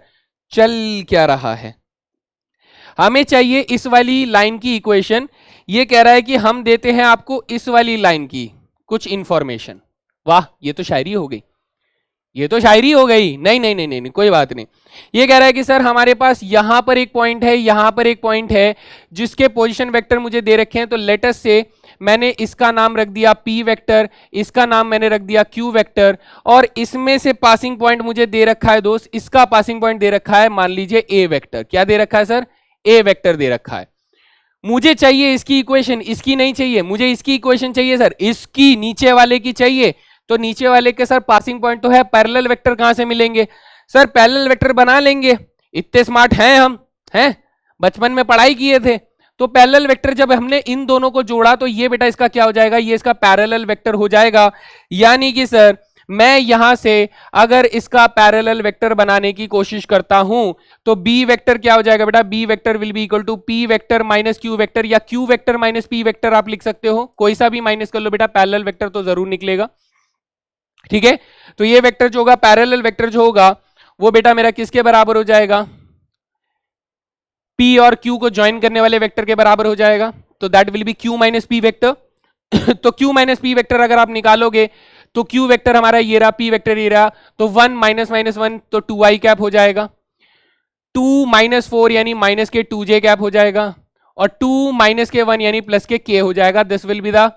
चल क्या रहा है। हमें चाहिए इस वाली लाइन की इक्वेशन, ये कह रहा है कि हम देते हैं आपको इस वाली लाइन की कुछ इंफॉर्मेशन। वाह, ये तो शायरी हो गई, ये तो शायरी हो गई। नहीं नहीं नहीं नहीं, कोई बात नहीं। ये कह रहा है कि सर हमारे पास यहां पर एक पॉइंट है, यहां पर एक पॉइंट है, जिसके पोजीशन वेक्टर मुझे दे रखे हैं। तो लेटस से मैंने इसका नाम रख दिया p वेक्टर, इसका नाम मैंने रख दिया q वेक्टर, और इसमें से पासिंग पॉइंट मुझे दे रखा है दोस्त, इसका पासिंग पॉइंट दे रखा है मान लीजिए a वेक्टर। क्या दे रखा है सर, a वेक्टर दे रखा है। मुझे चाहिए इसकी इक्वेशन, इसकी नहीं चाहिए, मुझे इसकी इक्वेशन चाहिए सर, इसकी नीचे वाले की चाहिए। तो नीचे वाले के सर पासिंग पॉइंट तो है, पैरेलल वेक्टर कहां से मिलेंगे सर, पैरेलल वेक्टर बना लेंगे, इतने स्मार्ट हैं हम, हैं बचपन में पढ़ाई किए थे। तो पैरेलल वेक्टर जब हमने इन दोनों को जोड़ा तो ये बेटा इसका क्या हो जाएगा, ये इसका पैरेलल वेक्टर हो जाएगा। यानी कि सर मैं यहां से अगर इसका पैरेलल वेक्टर बनाने की कोशिश करता हूं तो बी वेक्टर क्या हो जाएगा बेटा, B vector will be equal to P vector minus Q vector, या Q vector minus P vector आप लिख सकते हो, कोई सा भी माइनस कर लो बेटा, पैरेलल वेक्टर तो जरूर निकलेगा, ठीक है। तो ये वेक्टर जो होगा, पैरेलल वेक्टर जो होगा वो बेटा मेरा किसके बराबर हो जाएगा, P और Q को ज्वाइन करने वाले वेक्टर के बराबर हो जाएगा। तो that will B Q minus P vector. तो Q माइनस P वेक्टर अगर आप निकालोगे तो Q वेक्टर हमारा ये रहा, P वेक्टर ये रहा, तो 1 माइनस माइनस 1 तो 2i कैप हो जाएगा, 2 माइनस 4 यानी माइनस के 2j कैप हो जाएगा, और 2 माइनस के 1 यानी प्लस के k हो जाएगा। This will be the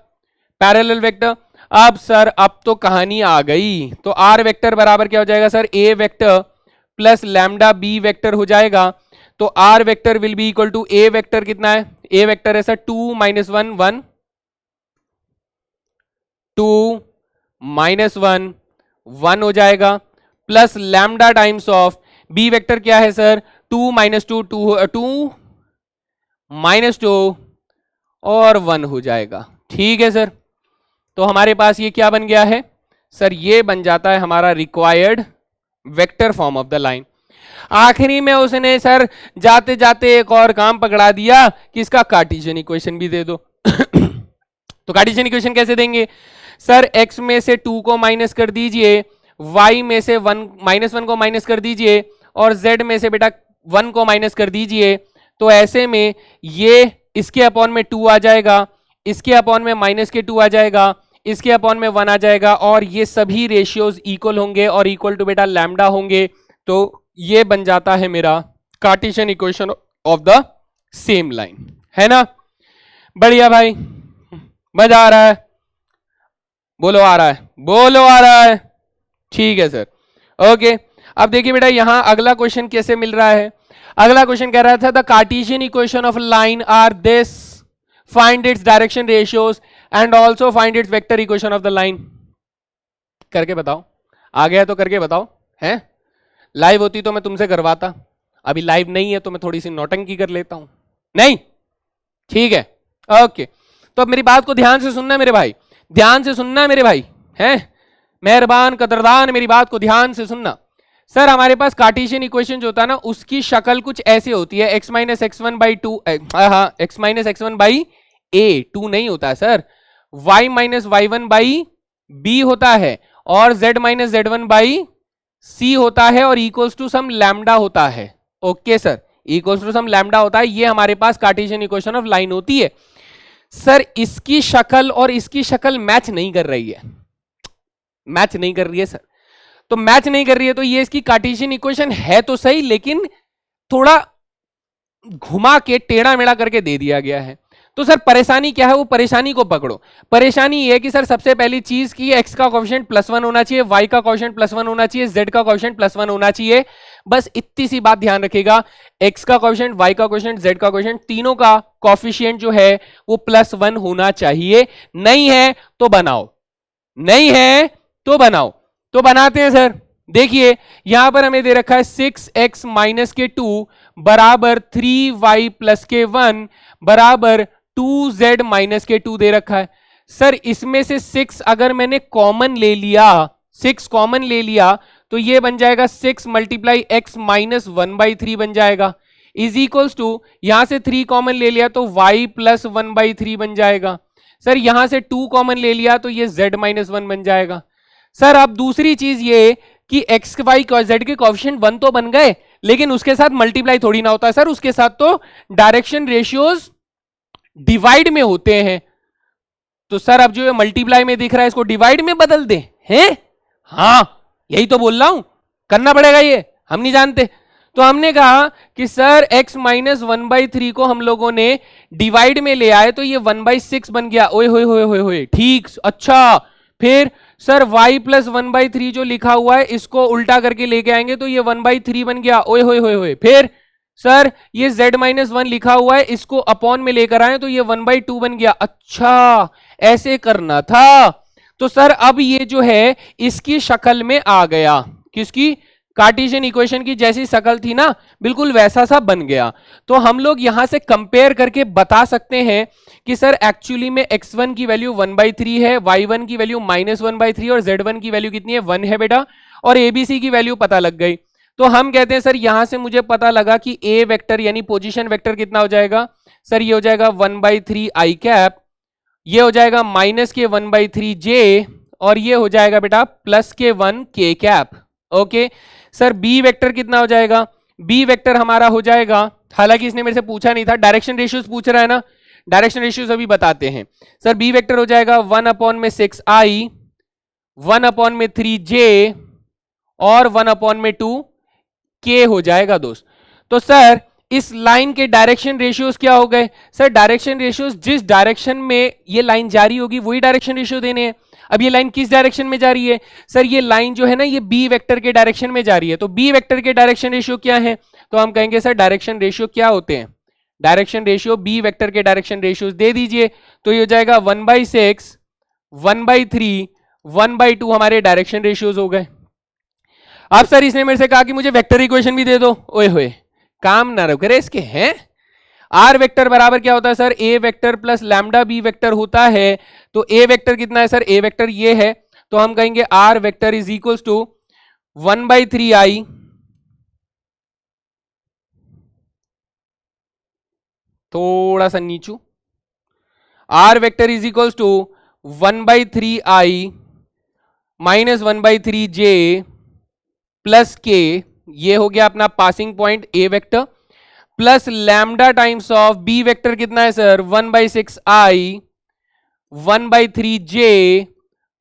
parallel vector. अब सर अब तो कहानी आ गई, तो R वेक्टर बराबर क्या हो जाएगा sir, A vector plus lambda B vector हो जाएगा। तो R vector will be equal to A vector, कितना है, A वेक्टर है सर 2 माइनस 1 1, 2 माइनस 1 1 हो जाएगा, plus lambda times of B vector क्या है सर, 2 माइनस 2 2 माइनस 2 और 1 हो जाएगा, ठीक है सर। तो हमारे पास ये क्या बन गया है सर, ये बन जाता है हमारा required vector form of the line. आखिरी में उसने सर जाते जाते एक और काम पकड़ा दिया कि इसका कार्टेशियन इक्वेशन भी दे दो। तो कार्टेशियन इक्वेशन कैसे देंगे सर, x में से 2 को माइनस कर दीजिए, y में से 1 माइनस 1 को माइनस कर दीजिए, और z में से बेटा 1 को माइनस कर दीजिए। तो ऐसे में ये इसके अपॉन में 2 आ जाएगा, इसके अपॉन में माइनस के 2 आ जाएगा, इसके अपॉन में 1 आ जाएगा, और ये सभी रेशियोज इक्वल होंगे और इक्वल टू बेटा लैम्डा होंगे। तो ये बन जाता है मेरा Cartesian equation of the same line, है ना। बढ़िया भाई, मजा आ रहा है, बोलो आ रहा है, बोलो आ रहा है, ठीक है सर, ओके। अब देखिए बेटा यहां अगला क्वेश्चन कैसे मिल रहा है। अगला क्वेश्चन कह रहा था the cartesian equation of line are this, find its direction ratios and also find its vector equation of the line. करके बताओ, आ गया तो करके बताओ, है लाइव होती तो मैं तुमसे करवाता, अभी लाइव नहीं है तो मैं थोड़ी सी नौटंकी कर लेता हूं, नहीं, ठीक है, ओके। तो अब मेरी बात को ध्यान से सुनना मेरे भाई, ध्यान से सुनना मेरे भाई, हैं मेहरबान कदरदान, मेरी बात को ध्यान से सुनना। सर हमारे पास कार्टेशियन इक्वेशन जो होता है ना उसकी शक्ल कुछ ऐसे होती है, x minus X one by two, हाँ x minus X one by A, two नहीं होता है sir, y minus Y one by B होता है और z minus Z one by C होता है और इक्वल्स टू सम लैम्डा होता है। Okay sir, equals to some lambda होता है, ये हमारे पास कार्टेशियन इक्वेशन ऑफ लाइन होती है। सर इसकी शक्ल और इसकी शक्ल मैच नहीं कर रही है, मैच नहीं कर रही है सर, तो मैच नहीं कर रही है तो ये इसकी कार्टेशियन इक्वेशन है तो सही लेकिन थोड़ा घुमा के टेढ़ा मेढ़ा करके दे दिया गया है। तो सर परेशानी क्या है, वो परेशानी को पकड़ो। परेशानी ये है कि सर सबसे पहली चीज की x का कोएफिशिएंट +1 होना चाहिए, y का कोएफिशिएंट +1 होना चाहिए, z का कोएफिशिएंट +1 होना चाहिए। बस इतनी सी बात ध्यान रखिएगा, x का कोएफिशिएंट, y का कोएफिशिएंट, z का कोएफिशिएंट, तीनों का कोएफिशिएंट जो है वो +1 होना चाहिए। नहीं है तो बनाओ, नहीं है तो बनाओ। तो बनाते हैं सर। देखिए यहां पर हमें दे रखा है 6x माइनस के 2 बराबर 3y प्लस के 1 बराबर 2z माइनस के 2 दे रखा है। सर इसमें से 6 अगर मैंने कॉमन ले लिया, 6 कॉमन ले लिया तो ये बन जाएगा 6 मल्टीप्लाई x माइनस 1/3 बन जाएगा, इज इक्वल्स टू यहां से 3 कॉमन ले लिया तो y प्लस 1/3 बन जाएगा। सर यहां से 2 कॉमन ले लिया तो ये z माइनस 1 बन जाएगा। सर अब दूसरी चीज ये कि x y z के कोएफिशिएंट 1 तो बन गए लेकिन उसके साथ मल्टीप्लाई थोड़ी ना होता है सर, उसके साथ तो डायरेक्शन रेशियोज डिवाइड में होते हैं। तो सर अब जो ये मल्टीप्लाई में दिख रहा है इसको डिवाइड में बदल दे हैं? हाँ यही तो बोल रहा हूं, करना पड़ेगा, ये हम नहीं जानते। तो हमने कहा कि सर x माइनस 1/3 को हम लोगों ने डिवाइड में ले आए तो ये 1/6 बन गया। ओए होए होए होए होए, ठीक, अच्छा। फिर सर y प्लस 1/3 जो लिखा हुआ है इसको उल्टा करके लेके आएंगे तो ये 1/3 बन गया। ओए होए होए होए। फिर सर ये z माइनस 1 लिखा हुआ है इसको अपॉन में लेकर आए तो ये 1/2 बन गया। अच्छा ऐसे करना था। तो सर अब ये जो है इसकी शक्ल में आ गया, किसकी? कार्टेशियन इक्वेशन की जैसी शक्ल थी ना बिल्कुल वैसा सा बन गया। तो हम लोग यहां से कंपेयर करके बता सकते हैं कि सर एक्चुअली में x1 की वैल्यू 1/3 है, y1 की वैल्यू -1/3 और z1 की वैल्यू कितनी है? 1 है बेटा, और abc की वैल्यू पता लग गई। तो हम कहते हैं सर यहां से मुझे पता लगा कि a वेक्टर यानी पोजीशन वेक्टर कितना हो जाएगा? सर ये हो जाएगा 1/3 i कैप, ये हो जाएगा -1/3 j और ये हो जाएगा बेटा +1 k cap. Okay sir B vector कितना हो जाएगा? बी वेक्टर हमारा हो जाएगा, हालांकि इसने मेरे से पूछा नहीं था, डायरेक्शन रेशियोज पूछ रहा है ना, डायरेक्शन रेशियोज अभी बताते हैं। सर बी वेक्टर हो जाएगा 1/6i, 1/3j और 1/2k हो जाएगा दोस्त। तो सर इस लाइन के डायरेक्शन रेशियोज क्या हो गए? सर डायरेक्शन रेशियोज जिस डायरेक्शन में ये लाइन जारी होगी वही डायरेक्शन रेशियो देने हैं। अब ये लाइन किस डायरेक्शन में जा रही है? सर ये लाइन जो है ना ये बी वेक्टर के डायरेक्शन में जा रही है, तो बी वेक्टर के डायरेक्शन रेशियो क्या है? तो हम कहेंगे सर डायरेक्शन रेशियो क्या होते हैं? डायरेक्शन रेशियो बी वेक्टर के डायरेक्शन रेशियोज दे दीजिए तो ये हो जाएगा 1/6, 1/3, 1/2 हमारे डायरेक्शन रेशियोज हो गए। अब सर इसने मेरे से कहा कि मुझे वेक्टर इक्वेशन भी दे दो। ओए होए, काम ना रुक रहे इसके हैं। आर वेक्टर बराबर क्या होता है sir? A vector plus lambda B vector होता है। तो ए वेक्टर कितना है सर? ए वेक्टर ये है, तो हम कहेंगे R vector is equals to 1/3i थोड़ा सा नीचू, R vector is equals to 1/3i minus 1/3j plus K, ये हो गया अपना passing point A vector, plus lambda times of B vector कितना है sir? 1/6i 1/3j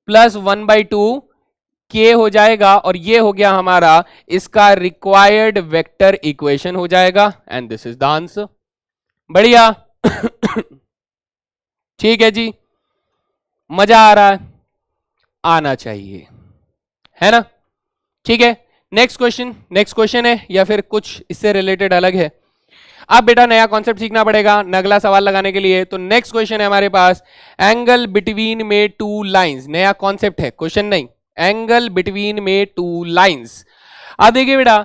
plus 1/2k हो जाएगा, और ये हो गया हमारा इसका रिक्वायर्ड वेक्टर इक्वेशन हो जाएगा, and this is the answer. बढ़िया ठीक है जी, मजा आ रहा है? आना चाहिए, है ना? ठीक है, नेक्स्ट क्वेश्चन है या फिर कुछ इससे रिलेटेड अलग है? अब बेटा नया कॉन्सेप्ट सीखना पड़ेगा अगला सवाल लगाने के लिए। तो नेक्स्ट क्वेश्चन है हमारे पास, एंगल बिटवीन में टू लाइंस। नया कॉन्सेप्ट है, क्वेश्चन नहीं, एंगल बिटवीन में टू लाइंस। अब देखिए बेटा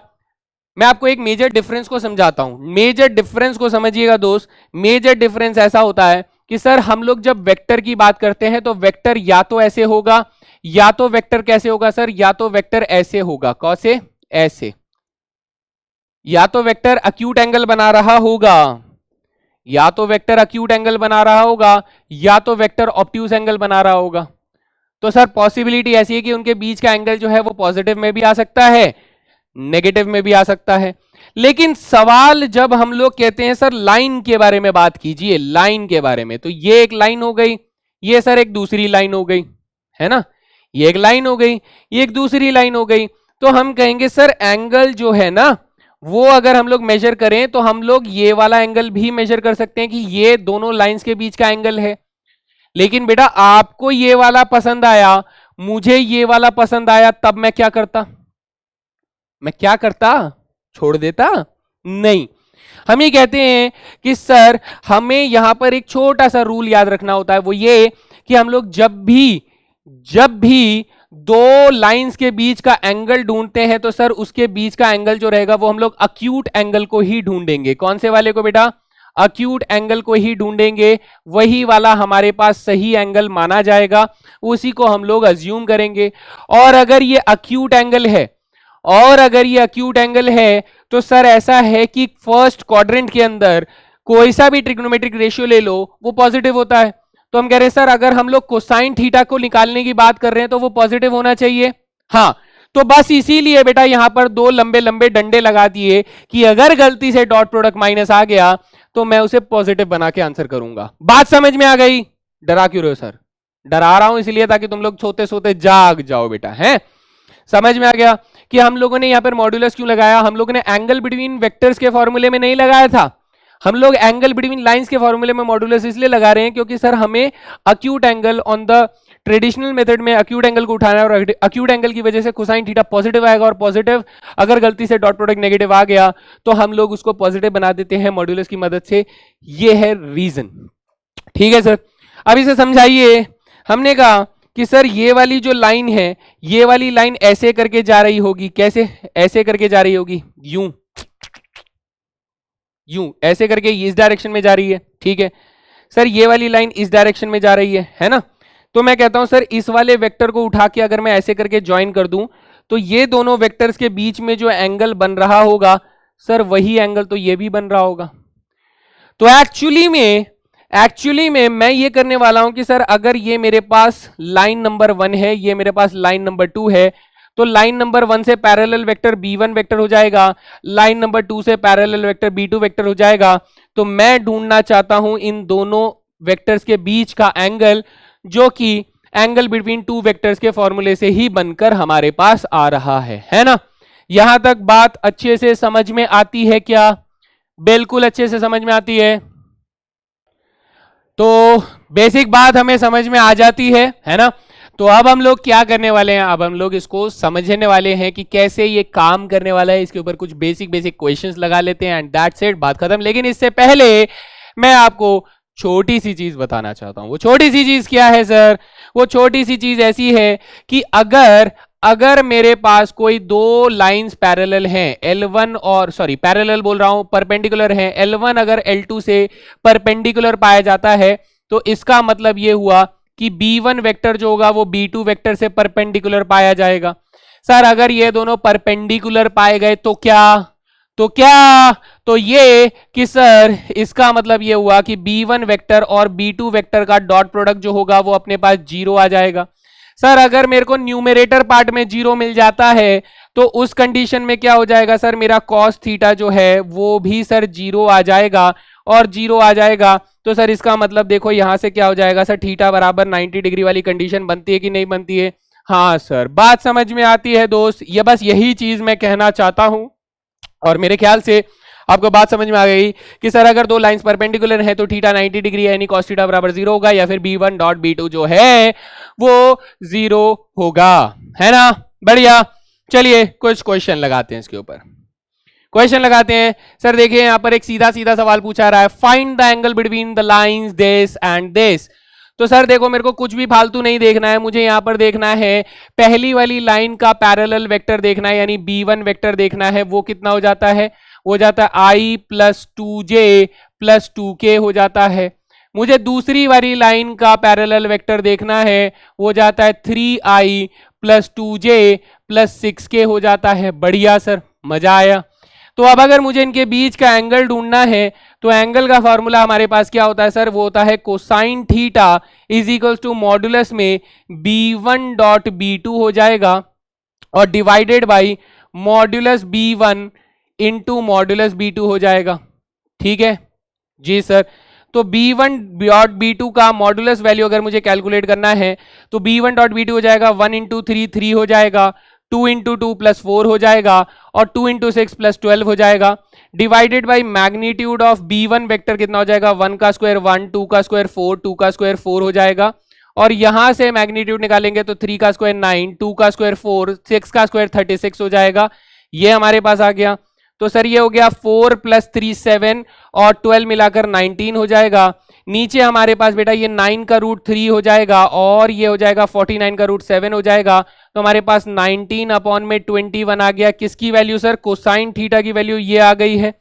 मैं आपको एक मेजर डिफरेंस को समझाता हूं, मेजर डिफरेंस को समझिएगा दोस्त। मेजर डिफरेंस ऐसा होता है कि सर हम लोग जब वेक्टर की बात करते हैं तो वेक्टर या तो ऐसे होगा, या तो वेक्टर कैसे होगा सर? या तो वेक्टर ऐसे होगा, कैसे? ऐसे, या तो वेक्टर अक्यूट एंगल बना रहा होगा, या तो वेक्टर अक्यूट एंगल बना रहा होगा, या तो वेक्टर ऑब्ट्यूज एंगल बना रहा होगा। तो सर पॉसिबिलिटी ऐसी है कि उनके बीच का एंगल जो है वो पॉजिटिव में भी आ सकता है, नेगेटिव में भी आ सकता है। लेकिन सवाल जब हम लोग कहते हैं सर लाइन के बारे में बात कीजिए, लाइन के बारे में, तो ये एक लाइन हो गई, ये सर एक दूसरी लाइन हो गई, है ना, ये एक लाइन हो गई, ये एक दूसरी लाइन हो गई। तो हम कहेंगे सर एंगल जो है ना वो अगर हम लोग मेजर करें तो हम लोग ये वाला एंगल भी मेजर कर सकते हैं कि ये दोनों लाइंस के बीच का एंगल है। लेकिन बेटा आपको ये वाला पसंद आया, मुझे ये वाला पसंद आया, तब मैं क्या करता, मैं क्या करता, छोड़ देता? नहीं, हम ये कहते हैं कि सर हमें यहां पर एक छोटा सा रूल याद रखना होता है, वो ये कि हम लोग जब भी दो लाइंस के बीच का एंगल ढूंढते हैं तो सर उसके बीच का एंगल जो रहेगा वो हम लोग अक्यूट एंगल को ही ढूंढेंगे। कौन से वाले को बेटा? अक्यूट एंगल को ही ढूंढेंगे, वही वाला हमारे पास सही एंगल माना जाएगा, उसी को हम लोग अज्यूम करेंगे। और अगर ये अक्यूट एंगल है, और अगर ये अक्यूट एंगल है तो सर ऐसा है कि फर्स्ट क्वाड्रेंट के अंदर कोई सा भी ट्रिग्नोमेट्रिक रेशियो ले लो वो पॉजिटिव होता है। तो हम कह रहे हैं सर अगर हम लोग कोसाइन थीटा को निकालने की बात कर रहे हैं तो वो पॉजिटिव होना चाहिए। हाँ, तो बस इसीलिए बेटा यहां पर दो लंबे लंबे डंडे लगा दिए कि अगर गलती से डॉट प्रोडक्ट माइनस आ गया तो मैं उसे पॉजिटिव बना के आंसर करूंगा। बात समझ में आ गई? डरा क्यों रहे हो सर? डरा रहा हूं इसलिए ताकि तुम लोग सोते सोते जाग जाओ बेटा, है? समझ में आ गया कि हम लोगों ने यहां पर मॉड्यूलस क्यों लगाया? हम लोगों ने एंगल बिटवीन वेक्टर्स के फॉर्मूले में नहीं लगाया था, हम लोग एंगल बिटवीन लाइंस के फॉर्मूले में मॉड्यूलस इसलिए लगा रहे हैं क्योंकि सर हमें acute angle on the traditional method में अक्यूट एंगल को उठाना है, और अक्यूट एंगल की वजह से कोसाइन थीटा पॉजिटिव आएगा, और पॉजिटिव अगर गलती से डॉट प्रोडक्ट नेगेटिव आ गया तो हम लोग उसको पॉजिटिव बना देते हैं मॉड्यूलस की मदद से। ये है रीजन, ठीक है सर? अब इसे समझाइए। हमने कहा कि सर ये वाली जो लाइन है, ये वाली लाइन ऐसे करके जा रही होगी, कैसे ऐसे करके जा रही होगी? यूं ऐसे करके इस डायरेक्शन में जा रही है, ठीक है सर? ये वाली लाइन इस डायरेक्शन में जा रही है ना? तो मैं कहता हूं सर इस वाले वेक्टर को उठा के अगर मैं ऐसे करके ज्वाइन कर दूं तो ये दोनों वेक्टर्स के बीच में जो एंगल बन रहा होगा सर वही एंगल तो ये भी बन रहा होगा। तो एक्चुअली में मैं ये करने वाला हूं कि सर अगर ये मेरे पास लाइन नंबर 1 है, ये मेरे पास लाइन नंबर 2 है, तो लाइन नंबर 1 से पैरेलल वेक्टर B1 वेक्टर हो जाएगा, लाइन नंबर 2 से पैरेलल वेक्टर B2 वेक्टर हो जाएगा। तो मैं ढूंढना चाहता हूं इन दोनों वेक्टर्स के बीच का एंगल, जो कि एंगल बिटवीन टू वेक्टर्स के फॉर्मूले से ही बनकर हमारे पास आ रहा है ना? यहां तक बात अच्छे से समझ में आती है क्या? बिल्कुल अच्छे से समझ में आती है। तो बेसिक बात हमें समझ में आ जाती है ना? तो अब हम लोग क्या करने वाले हैं? अब हम लोग इसको समझने वाले हैं कि कैसे ये काम करने वाला है। इसके ऊपर कुछ बेसिक क्वेश्चंस लगा लेते हैं एंड दैट्स इट, बात खत्म। लेकिन इससे पहले मैं आपको छोटी सी चीज बताना चाहता हूं। वो छोटी सी चीज क्या है सर? वो छोटी सी चीज ऐसी है कि अगर मेरे पास कोई दो लाइंस पैरेलल हैं, L1 और पैरेलल बोल रहा हूं, परपेंडिकुलर हैं, L1 अगर L2 से परपेंडिकुलर पाया जाता है तो इसका मतलब ये हुआ कि B1 वेक्टर जो होगा वो B2 वेक्टर से परपेंडिकुलर पाया जाएगा। सर अगर ये दोनों परपेंडिकुलर पाए गए तो तो ये कि सर इसका मतलब ये हुआ कि B1 वेक्टर और B2 वेक्टर का डॉट प्रोडक्ट जो होगा वो अपने पास 0 आ जाएगा। सर अगर मेरे को न्यूमरेटर पार्ट में 0 मिल जाता है तो उस कंडीशन में क्या हो जाएगा सर? मेरा कॉस थीटा जो है वो भी सर 0 आ जाएगा, और 0 आ जाएगा तो सर इसका मतलब देखो यहां से क्या हो जाएगा सर? थीटा बराबर 90 डिग्री वाली कंडीशन बनती है कि नहीं बनती है? हाँ सर, बात समझ में आती है दोस्त? ये बस यही चीज मैं कहना चाहता हूं, और मेरे ख्याल से आपको बात समझ में आ गई कि सर अगर दो लाइंस परपेंडिकुलर है तो थीटा 90 डिग्री है, यानी cos थीटा बराबर 0 होगा, या फिर B1 डॉट B2 जो है वो 0 होगा, है ना? बढ़िया। चलिए कुछ क्वेश्चन लगाते हैं इसके ऊपर। क्वेश्चन लगाते हैं। सर देखिए यहां पर एक सीधा सीधा सवाल पूछा रहा है, find the angle between the lines this and this. तो सर देखो मेरे को कुछ भी फालतू नहीं देखना है, मुझे यहां पर देखना है पहली वाली लाइन का पैरेलल वेक्टर देखना है, यानी B1 वेक्टर देखना है। वो कितना हो जाता है? हो जाता है I plus 2J plus 2K हो जाता है। मुझे दूसरी वाली लाइन का पैरेलल वेक्टर देखना है, वो जाता है 3I plus 2J plus 6k हो जाता है। बढ़िया सर, मजा आया। तो अब अगर मुझे इनके बीच का एंगल ढूंढना है तो एंगल का फॉर्मूला हमारे पास क्या होता है सर, वो होता है cosine theta is equal to modulus में b1 डॉट b2 हो जाएगा और divided by modulus b1 into modulus b2 हो जाएगा। ठीक है जी सर। तो b1 डॉट b2 का मॉडुलस वैल्यू अगर मुझे कैलकुलेट करना है तो b1 डॉट b2 हो जाएगा 1 इंटू 3 3 हो जाएगा, 2 इंटू 2 प्लस 4 हो जाएगा और 2 इंटू 6 प्लस 12 हो जाएगा, divided by magnitude of b1 vector कितना हो जाएगा 1 का स्क्वायर 1, 2 का स्क्वायर 4, 2 का स्क्वायर 4 हो जाएगा और यहां से मैग्नीट्यूड निकालेंगे तो 3 का स्क्वायर 9, 2 का स्क्वायर 4, 6 का स्क्वायर 36 हो जाएगा। ये हमारे पास आ गया। तो सर ये हो गया 4 प्लस 3 7 और 12 मिलाकर 19 हो जाएगा। नीचे हमारे पास बेटा ये 9 का रूट 3 हो जाएगा और ये हो जाएगा 49 का रूट 7 हो जाएगा। तो हमारे पास 19 अपॉन में 21 आ गया। किसकी वैल्यू सर, कोसाइन थीटा की वैल्यू ये आ गई है।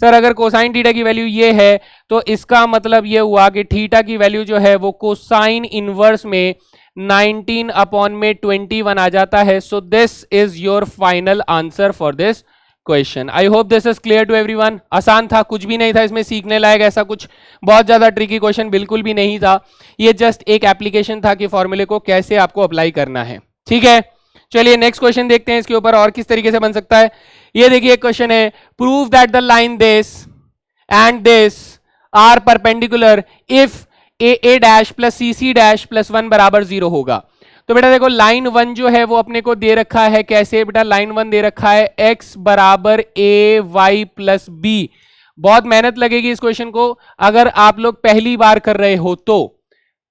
सर अगर कोसाइन थीटा की वैल्यू ये है तो इसका मतलब ये हुआ कि थीटा की वैल्यू जो है वो कोसाइन इनवर्स में 19 अपॉन में 21 आ जाता है। So this is your final answer for this question. I hope this is clear to everyone. आसान था, कुछ भी नहीं था इसमें सीखने लायक, ऐसा कुछ बहुत ज्यादा ट्रिकी क्वेश्चन बिल्कुल भी नहीं था। ये जस्ट एक एप्लीकेशन था कि फॉर्मूले को कैसे आपको अप्लाई करना है। ठीक है, चलिए नेक्स्ट क्वेश्चन देखते हैं इसके ऊपर और किस तरीके से बन सकता है। ये देखिए एक क्वेश्चन है, prove that the line this and this are perpendicular if A dash plus C C dash plus 1 बराबर 0 होगा। तो बेटा देखो लाइन 1 जो है वो अपने को दे रखा है कैसे, बेटा लाइन 1 दे रखा है x बराबर ए वाई प्लस बी। बहुत मेहनत लगेगी इस क्वेश्चन को, अगर आप लोग पहली बार कर रहे हो तो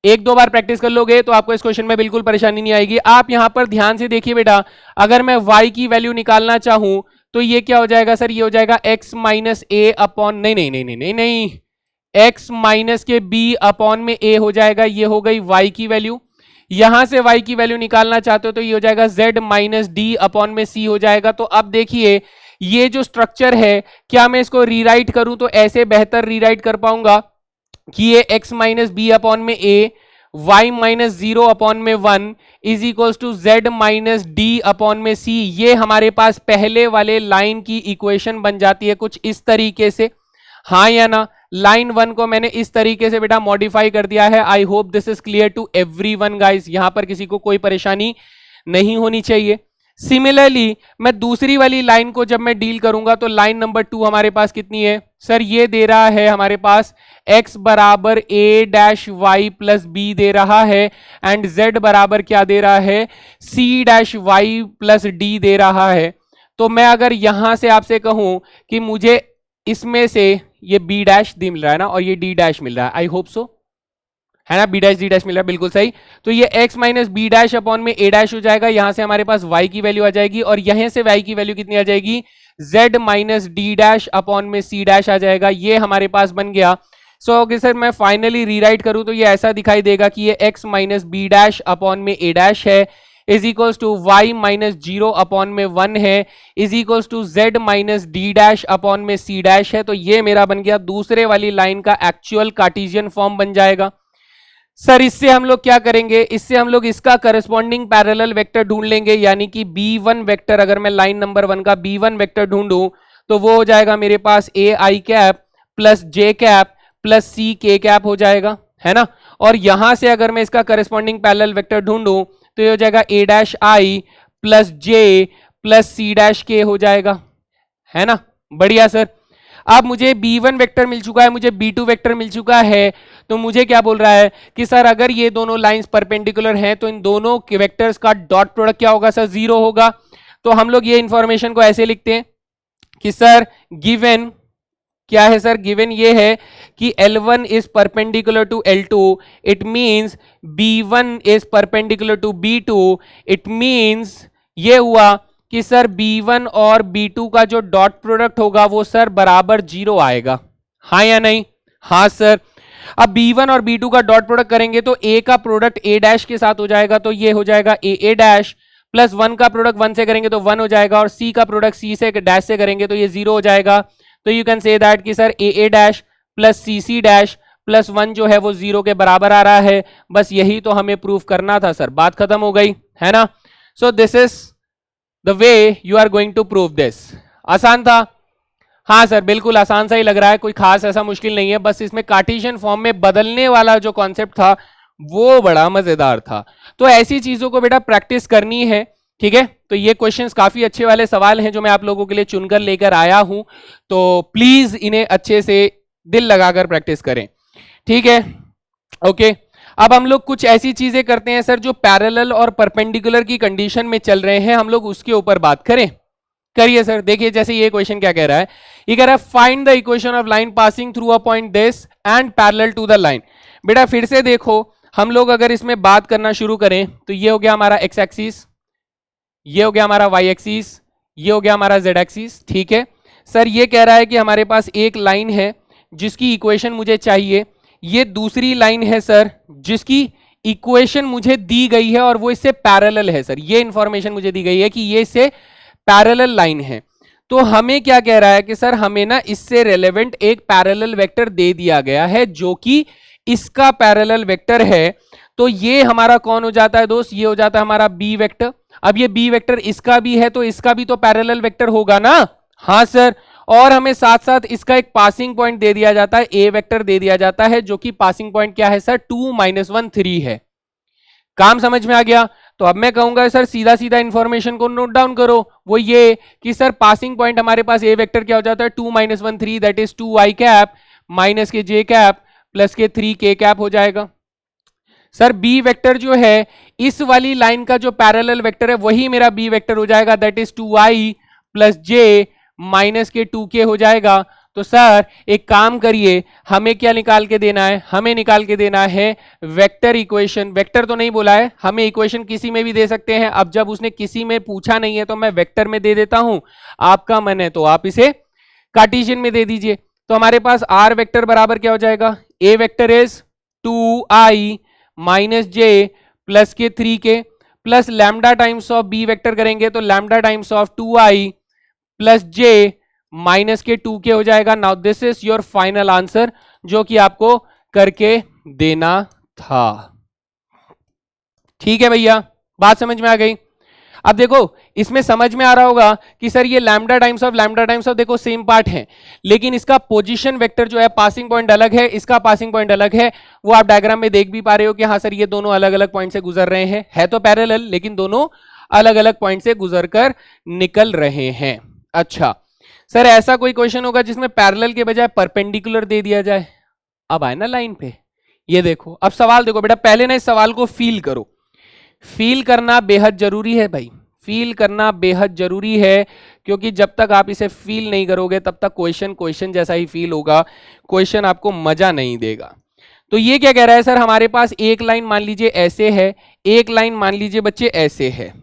एक दो बार प्रैक्टिस कर लोगे तो आपको इस क्वेश्चन में बिल्कुल परेशानी नहीं आएगी। आप यहां पर ध्यान से देखिए बेटा, अगर मैं y की वैल्यू निकालना चाहूं तो ये क्या हो जाएगा सर, ये हो जाएगा x माइनस ए अपॉन नहीं नहीं नहीं नहीं नहीं नहीं x माइनस के b अपॉन में a हो जाएगा। ये हो गई y की वैल्यू। यहां से y की वैल्यू निकालना चाहते हो तो ये हो जाएगा z माइनस डी अपॉन में c हो जाएगा। तो अब देखिए ये जो स्ट्रक्चर है, क्या मैं इसको रीराइट करूं तो ऐसे बेहतर रीराइट कर पाऊंगा कि ये x माइनस बी अपॉन में a, y माइनस 0 अपॉन में 1 is equals to z minus D upon में c। ये हमारे पास पहले वाले लाइन की इक्वेशन बन जाती है कुछ इस तरीके से। हाँ या ना, लाइन 1 को मैंने इस तरीके से बेटा मॉडिफाई कर दिया है। I hope this is clear to everyone guys, यहां पर किसी को कोई परेशानी नहीं होनी चाहिए। सिमिलरली मैं दूसरी वाली लाइन को जब मैं डील करूंगा तो लाइन नंबर 2 हमारे पास कितनी है सर, ये दे रहा है हमारे पास x बराबर a dash Y plus B दे रहा है एंड z बराबर क्या दे रहा है, c dash Y plus D दे रहा है। तो मैं अगर यहां से आपसे कहूं कि मुझे इसमें से ये b डैश डी मिल रहा है ना और ये d डैश मिल रहा है, आई होप सो है ना, b डैश d डैश मिल रहा है, बिल्कुल सही। तो ये x minus B dash upon में a डैश हो जाएगा। यहां से हमारे पास y की वैल्यू आ जाएगी और यहां से y की वैल्यू कितनी आ जाएगी, z minus d dash upon में c डैश आ जाएगा। ये हमारे पास बन गया। सो अगर सर मैं फाइनली रीराइट करूं तो ये ऐसा दिखाई देगा कि ये x minus B dash upon में a डैश है is equals to y minus 0 upon में 1 है is equals to z minus d dash upon में c डैश है। तो ये मेरा बन गया दूसरे वाली लाइन का एक्चुअल कार्टेशियन फॉर्म बन जाएगा। सर इससे हम लोग क्या करेंगे, इससे हम लोग इसका करस्पॉन्डिंग पैरेलल वेक्टर ढूंढ लेंगे, यानी कि b1 वेक्टर, अगर मैं लाइन नंबर 1 का b1 वेक्टर ढूंढूं तो वो हो जाएगा मेरे पास a I cap plus j cap plus c k cap हो जाएगा, है ना। और यहां से अगर मैं इसका करस्पॉन्डिंग पैरेलल वेक्टर ढूंढूं तो ये हो जाएगा a dash I plus j plus c dash k हो जाएगा, है ना। बढ़िया सर। अब मुझे b1 वेक्टर मिल चुका है, मुझे b2 वेक्टर मिल चुका है, तो मुझे क्या बोल रहा है कि सर अगर ये दोनों लाइंस परपेंडिकुलर हैं तो इन दोनों के वेक्टर्स का डॉट प्रोडक्ट क्या होगा सर, 0 होगा। तो हम लोग ये इंफॉर्मेशन को ऐसे लिखते हैं कि सर गिवन क्या है सर, गिवन ये है कि L1 is perpendicular to L2, it means B1 is perpendicular to B2, it means ये हुआ कि सर B1 और B2 का जो डॉट प्रोडक्ट होगा वो सर बराबर 0 आएगा। हाँ या नहीं, हाँ सर। अब B1 और B2 का डॉट प्रोडक्ट करेंगे तो A का प्रोडक्ट A डैश के साथ हो जाएगा, तो ये हो जाएगा A डैश प्लस 1 का प्रोडक्ट 1 से करेंगे तो 1 हो जाएगा और C का प्रोडक्ट C से डैश से करेंगे तो ये 0 हो जाएगा। तो यू कैन से दैट कि sir A dash plus C dash plus 1 जो है वो 0 के बराबर आ रहा है। बस यही तो हमें प्रूफ करना था सर, बात खत्म हो गई, है ना। So this is the way you are going to prove this. आसान था? हाँ सर बिल्कुल आसान सा ही लग रहा है, कोई खास ऐसा मुश्किल नहीं है, बस इसमें कार्टेशियन फॉर्म में बदलने वाला जो कॉन्सेप्ट था वो बड़ा मजेदार था। तो ऐसी चीजों को बेटा प्रैक्टिस करनी है, ठीक है। तो ये क्वेश्चंस काफी अच्छे वाले सवाल हैं जो मैं आप लोगों के लिए चुनकर लेकर आया हूं, तो प्लीज इन्हें अच्छे से दिल लगाकर प्रैक्टिस करें, ठीक है। ओके, अब हम लोग कुछ ऐसी चीजें करते हैं सर जो पैरेलल और परपेंडिकुलर की कंडीशन में चल रहे हैं, हम लोग उसके ऊपर बात करें। करिए सर। देखिए जैसे ये क्वेश्चन क्या कह रहा है, ये कह रहा है find the equation of line passing through a point this and parallel to the line. बेटा फिर से देखो, हम लोग अगर इसमें बात करना शुरू करें तो ये हो गया हमारा एक्स एक्सिस, ये हो गया हमारा वाई एक्सिस, ये हो गया हमारा जेड एक्सिस, ठीक है। सर ये कह रहा है कि हमारे पास एक लाइन है जिसकी इक्वेशन मुझे चाहिए, ये दूसरी लाइन है सर जिसकी इक्वेशन मुझे दी गई है और वो इससे पैरेलल है। सर ये इंफॉर्मेशन मुझे दी गई है कि ये इससे पैरेलल लाइन है। तो हमें क्या कह रहा है कि सर हमें ना इससे रेलेवेंट एक पैरेलल वेक्टर दे दिया गया है जो कि इसका पैरेलल वेक्टर है। तो ये हमारा कौन हो जाता है दोस्त, ये हो जाता है हमारा बी वेक्टर। अब ये बी वेक्टर इसका भी है तो इसका भी तो पैरेलल वेक्टर होगा ना। हाँ सर, और हमें साथ साथ इसका एक पासिंग पॉइंट दे दिया जाता है, ए वेक्टर दे दिया जाता है जो कि पासिंग पॉइंट क्या है सर, 2 - 1 3 है। काम समझ में आ गया? तो अब मैं कहूंगा सर सीधा सीधा इंफॉर्मेशन को नोट डाउन करो, वो ये कि सर पासिंग पॉइंट हमारे पास ए वेक्टर क्या हो जाता है, 2 - 1 3, that is 2 i cap minus के j कैप प्लस के 3 k कैप हो जाएगा। सर बी वेक्टर जो है इस वाली लाइन का जो पैरेलल वेक्टर है वही मेरा बी वेक्टर हो जाएगा, that is 2i plus j minus K 2k हो जाएगा। तो सर एक काम करिए, हमें क्या निकाल के देना है, हमें निकाल के देना है वेक्टर इक्वेशन। वेक्टर तो नहीं बोला है, हमें इक्वेशन किसी में भी दे सकते हैं। अब जब उसने किसी में पूछा नहीं है तो मैं वेक्टर में दे देता हूं, आपका मन है तो आप इसे कार्टेशियन में दे दीजिए। तो हमारे पास आर वेक्टर बराबर क्या हो जाएगा, A vector is 2i minus j plus K 3k plus lambda times of B vector करेंगे तो lambda times of 2i plus j minus K 2k हो जाएगा। Now this is your final answer जो कि आपको करके देना था। ठीक है भैया, बात समझ में आ गई? अब देखो इसमें समझ में आ रहा होगा कि सर ये लैम्डा टाइम्स ऑफ देखो सेम पार्ट है, लेकिन इसका पोजीशन वेक्टर जो है पासिंग पॉइंट अलग है, इसका पासिंग पॉइंट अलग है। वो आप डायग्राम में देख भी पा रहे हो कि हाँ सर ये दोनों अलग अलग पॉइंट से गुजर रहे हैं, है तो पैरेलल लेकिन दोनों अलग अलग पॉइंट से गुजर कर निकल रहे हैं। अच्छा सर ऐसा कोई क्वेश्चन होगा जिसमें पैरेलल के बजाय परपेंडिकुलर दे दिया जाए। अब आए ना लाइन पे, ये देखो अब सवाल देखो बेटा, पहले ना इस सवाल को फील करो। फील करना बेहद जरूरी है भाई, फील करना बेहद जरूरी है, क्योंकि जब तक आप इसे फील नहीं करोगे तब तक क्वेश्चन जैसा ही फील होगा, क्वेश्चन आपको मजा नहीं देगा। तो ये क्या कह रहा है सर, हमारे पास एक लाइन मान लीजिए ऐसे है, एक लाइन मान लीजिए बच्चे ऐसे है,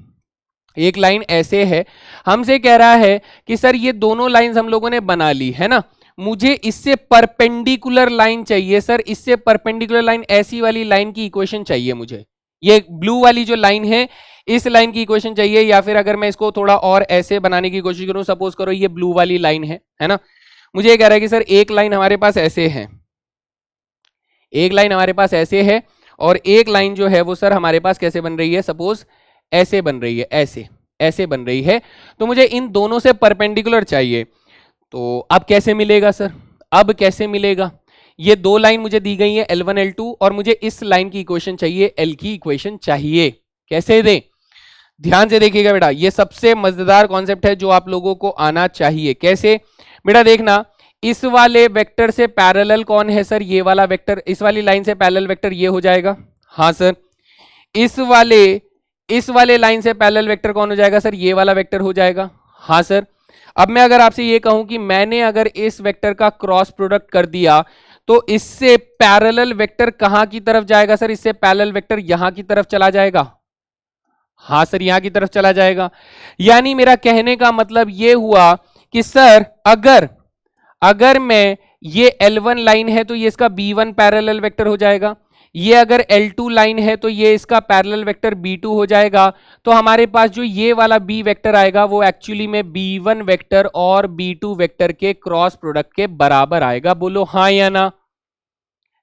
एक लाइन ऐसे है। हमसे कह रहा है कि सर ये दोनों लाइंस हम लोगों ने बना ली है ना, मुझे इससे परपेंडिकुलर लाइन चाहिए। सर इससे परपेंडिकुलर लाइन, ऐसी वाली लाइन की इक्वेशन चाहिए मुझे, ये ब्लू वाली जो लाइन है इस लाइन की इक्वेशन चाहिए। या फिर अगर मैं इसको थोड़ा और ऐसे बनाने की कोशिश करूं, सपोज करो ये ब्लू वाली लाइन है ना, मुझे ये कह रहा है कि सर एक लाइन हमारे पास ऐसे है, एक लाइन हमारे पास ऐसे है और एक लाइन जो है वो सर हमारे पास कैसे बन रही है, सपोज ऐसे बन रही है, ऐसे ऐसे बन रही है। तो मुझे इन दोनों से परपेंडिकुलर चाहिए। तो अब कैसे मिलेगा सर, अब कैसे मिलेगा, ये दो लाइन मुझे दी गई है L1 L2 और मुझे इस लाइन की इक्वेशन चाहिए, L की इक्वेशन चाहिए। कैसे दें, ध्यान से देखिएगा बेटा, ये सबसे मजेदार कॉन्सेप्ट है जो आप लोगों को आना चाहिए। कैसे बेटा, देखना इस वाले वेक्टर से पैरेलल कौन है सर, ये वाला वेक्टर, इस वाली लाइन से पैरेलल वेक्टर ये हो जाएगा। हाँ सर, इस वाले लाइन से पैरेलल वेक्टर कौन हो जाएगा सर, ये वाला वेक्टर हो जाएगा। हाँ सर, अब मैं अगर आपसे ये कहूं कि मैंने अगर इस वेक्टर का क्रॉस प्रोडक्ट कर दिया तो इससे पैरेलल वेक्टर कहां की तरफ जाएगा सर, इससे पैरेलल वेक्टर यहां की तरफ चला जाएगा। हाँ सर, यहां की तरफ चला जाएगा। यानी मेरा कहने का मतलब ये हुआ कि सर अगर मैं, ये L1 लाइन है तो ये इसका B1 पैरेलल वेक्टर हो जाएगा, ये अगर L2 लाइन है तो ये इसका पैरेलल वेक्टर B2 हो जाएगा। तो हमारे पास जो ये वाला B वेक्टर आएगा वो एक्चुअली में B1 वेक्टर और B2 वेक्टर के क्रॉस प्रोडक्ट के बराबर आएगा। बोलो हाँ या ना,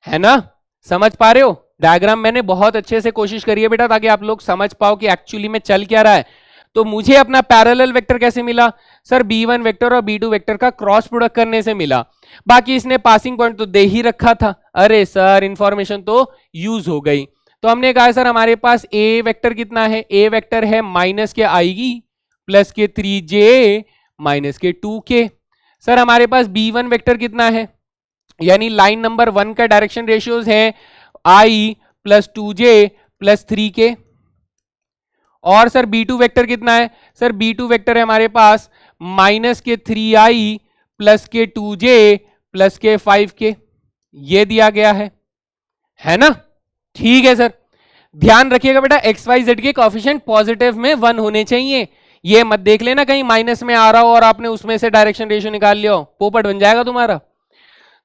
है ना, समझ पा रहे हो? डायग्राम मैंने बहुत अच्छे से कोशिश करी है बेटा ताकि आप लोग समझ पाओ कि एक्चुअली में चल क्या रहा है। तो मुझे अपना पैरेलल वेक्टर कैसे मिला सर, b1 वेक्टर और b2 वेक्टर का क्रॉस प्रोडक्ट करने से मिला। बाकी इसने पासिंग पॉइंट तो दे ही रखा था। अरे सर इंफॉर्मेशन तो यूज हो गई। तो हमने कहा सर हमारे पास a वेक्टर कितना है, a वेक्टर है माइनस के i प्लस के 3j minus K 2k। Sir हमारे पास b1 वेक्टर कितना है, यानी लाइन नंबर 1 का डायरेक्शन रेशियोज है i plus 2j plus 3k। और सर b2 वेक्टर कितना है, सर b2 वेक्टर है हमारे पास माइनस के 3i प्लस के 2j प्लस के 5k। ये दिया गया है ना। ठीक है सर, ध्यान रखिएगा बेटा एक्स वाई जेड के कोएफिशिएंट पॉजिटिव में 1 होने चाहिए। ये मत देख लेना कहीं माइनस में आ रहा हो और आपने उसमें से डायरेक्शन रेशियो निकाल लिया हो, पोपट बन जाएगा तुम्हारा।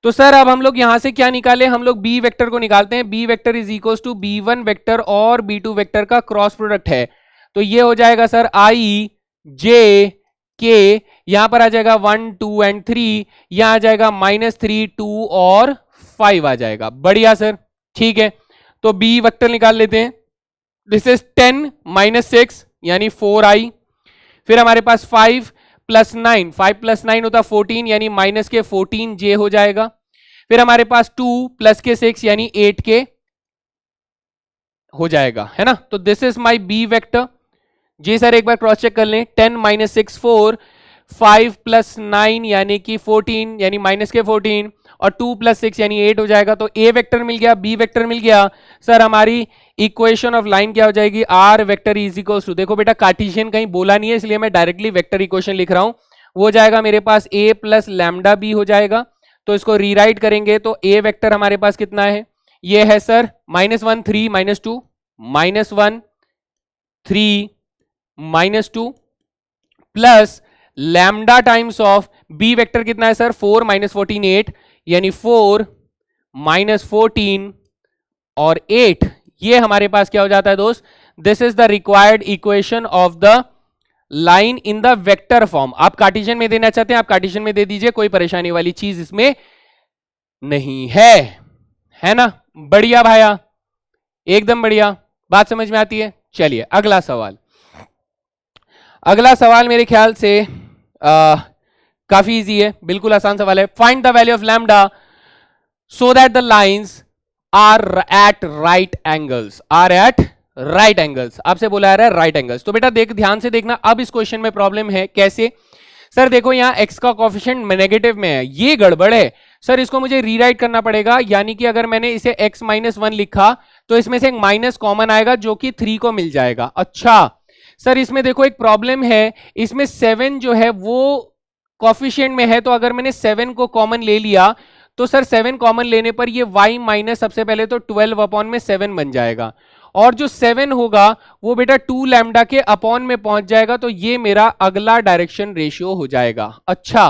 तो सर अब हम लोग यहां से क्या निकाले, हम लोग बी वेक्टर को निकालते हैं। B vector is equal to b1 vector और b2 वेक्टर का क्रॉस प्रोडक्ट है। तो ये हो जाएगा सर i j k, यहां पर आ जाएगा 1 2 एंड 3, यहां आ जाएगा -3 2 और 5 आ जाएगा। बढ़िया सर, ठीक है। तो बी वेक्टर निकाल लेते हैं। दिस इज 10 - 6 यानी 4i, फिर हमारे पास 5 + 9, 5 + 9 होता 14 यानी माइनस के 14j हो जाएगा। फिर हमारे पास 2 + के 6 यानी 8k हो जाएगा, है ना। तो this is my b vector. जी सर एक बार क्रॉस चेक कर लें। 10 - 6 4, 5 + 9 यानी कि 14 यानी माइनस के 14 और 2 + 6 यानी 8 हो जाएगा। तो ए वेक्टर मिल गया, बी वेक्टर मिल गया। सर हमारी इक्वेशन ऑफ लाइन क्या हो जाएगी, r vector is equal to, देखो बेटा कार्टेशियन कहीं बोला नहीं है इसलिए मैं डायरेक्टली वेक्टर इक्वेशन लिख रहा हूं। वो हो जाएगा मेरे पास a + λb हो जाएगा। तो इसको रीराइट करेंगे तो a वेक्टर हमारे पास कितना है, ये है sir -1 3 -2 -1 3 -2 plus lambda times of B vector कितना है सर 4 - 14 8 यानी 4 - 14 और 8। ये हमारे पास क्या हो जाता है दोस्त, this is the required equation of the line in the vector form. आप कार्टेशियन में देना चाहते हैं आप कार्टेशियन में दे दीजिए, कोई परेशानी वाली चीज इसमें नहीं है ना। बढ़िया भाया, एकदम बढ़िया, बात समझ में आती है। चलिए अगला सवाल। अगला सवाल मेरे ख्याल से काफी इजी है, बिल्कुल आसान सवाल है। Find the value of lambda so that the lines are at right angles, are at right angles. आपसे बोला है राइट एंगल्स। तो बेटा देख ध्यान से देखना, अब इस क्वेश्चन में प्रॉब्लम है कैसे। सर देखो यहाँ x का कोएफिशिएंट नेगेटिव में है, ये गड़बड़ है सर, इसको मुझे रीराइट करना पड़ेगा। यानी कि अगर मैंने इसे x - 1 लिखा तो इसमें से एक माइनस कॉमन आएगा जो कि 3 को मिल जाएगा। अच्छा सर इसमें देखो एक प्रॉब्लम है, इसमें 7 जो है वो कोएफिशिएंट में है, तो अगर मैंने 7 को कॉमन ले लिया तो सर 7 कॉमन लेने पर ये y माइनस सबसे पहले तो 12/7 बन जाएगा, और जो 7 होगा वो बेटा 2 लैम्डा के अपॉन में पहुंच जाएगा। तो ये मेरा अगला डायरेक्शन रेशियो हो जाएगा। अच्छा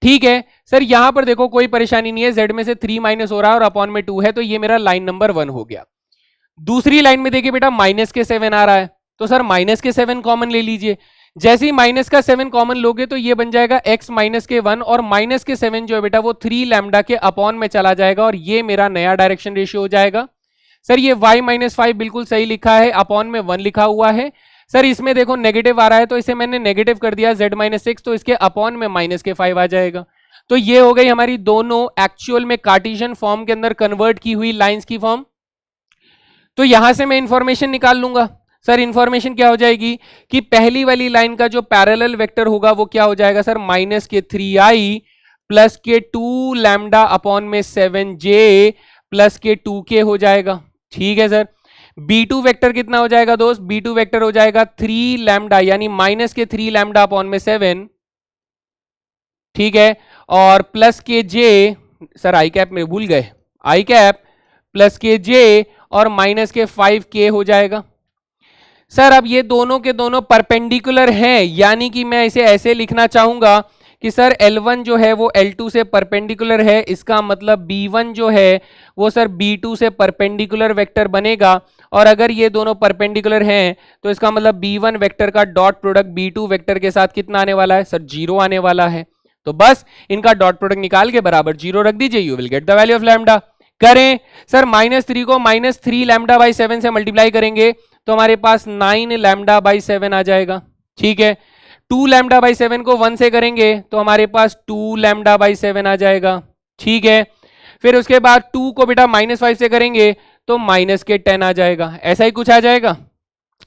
ठीक है सर, यहां पर देखो कोई परेशानी नहीं है, z में से 3 माइनस हो रहा है और अपॉन में 2 है, तो ये मेरा लाइन नंबर 1 हो गया। दूसरी लाइन में देखिए बेटा माइनस के 7 आ रहा है, तो सर माइनस के 7 कॉमन ले लीजिए। जैसे ही माइनस का 7 कॉमन लोगे तो ये बन जाएगा x - के 1, और माइनस के 7 जो है बेटा वो 3 लैम्डा के अपॉन में चला जाएगा, और ये मेरा नया डायरेक्शन रेशियो हो जाएगा। सर ये y - 5 बिल्कुल सही लिखा है, अपॉन में 1 लिखा हुआ है। सर इसमें देखो नेगेटिव आ रहा है तो इसे मैंने नेगेटिव कर दिया z - 6, तो इसके अपॉन में माइनस के 5 आ जाएगा। तो ये हो गई हमारी दोनों एक्चुअल में कार्टेशियन फॉर्म के अंदर कन्वर्ट की हुई लाइंस की फॉर्म। तो यहां से मैं इंफॉर्मेशन निकाल लूंगा। सर इंफॉर्मेशन क्या हो जाएगी कि पहली वाली लाइन का जो पैरेलल वेक्टर होगा वो क्या हो जाएगा सर -3i प्लस के 2 लैम्डा अपॉन में 7j प्लस के 2k हो जाएगा। ठीक है सर, b2 वेक्टर कितना हो जाएगा दोस्त, b2 वेक्टर हो जाएगा 3 लैम्डा यानी -3 लैम्डा अपॉन में 7, ठीक है, और प्लस के j, सर आई कैप में भूल गए, आई कैप प्लस के j और -5k हो जाएगा। सर अब ये दोनों के दोनों परपेंडिकुलर हैं, यानी कि मैं इसे ऐसे लिखना चाहूंगा कि सर L1 जो है वो L2 से परपेंडिकुलर है, इसका मतलब B1 जो है वो सर B2 से परपेंडिकुलर वेक्टर बनेगा, और अगर ये दोनों परपेंडिकुलर हैं तो इसका मतलब B1 वेक्टर का डॉट प्रोडक्ट B2 वेक्टर के साथ कितना आने वाला है सर 0 आने वाला है। तो बस इनका डॉट प्रोडक्ट निकाल के बराबर 0 रख दीजिए, you will get the value of lambda. करें सर -3 को -3 लैम्डा बाई 7 से मल्टीप्लाई करेंगे तो हमारे पास 9 लैम्डा बाई 7 आ जाएगा। ठीक है। 2 लैम्डा बाई 7 को 1 से करेंगे तो हमारे पास 2 लैम्डा बाई 7 आ जाएगा। ठीक है, फिर उसके बाद 2 को बेटा -5 से करेंगे तो -10 आ जाएगा, ऐसा ही कुछ आ जाएगा,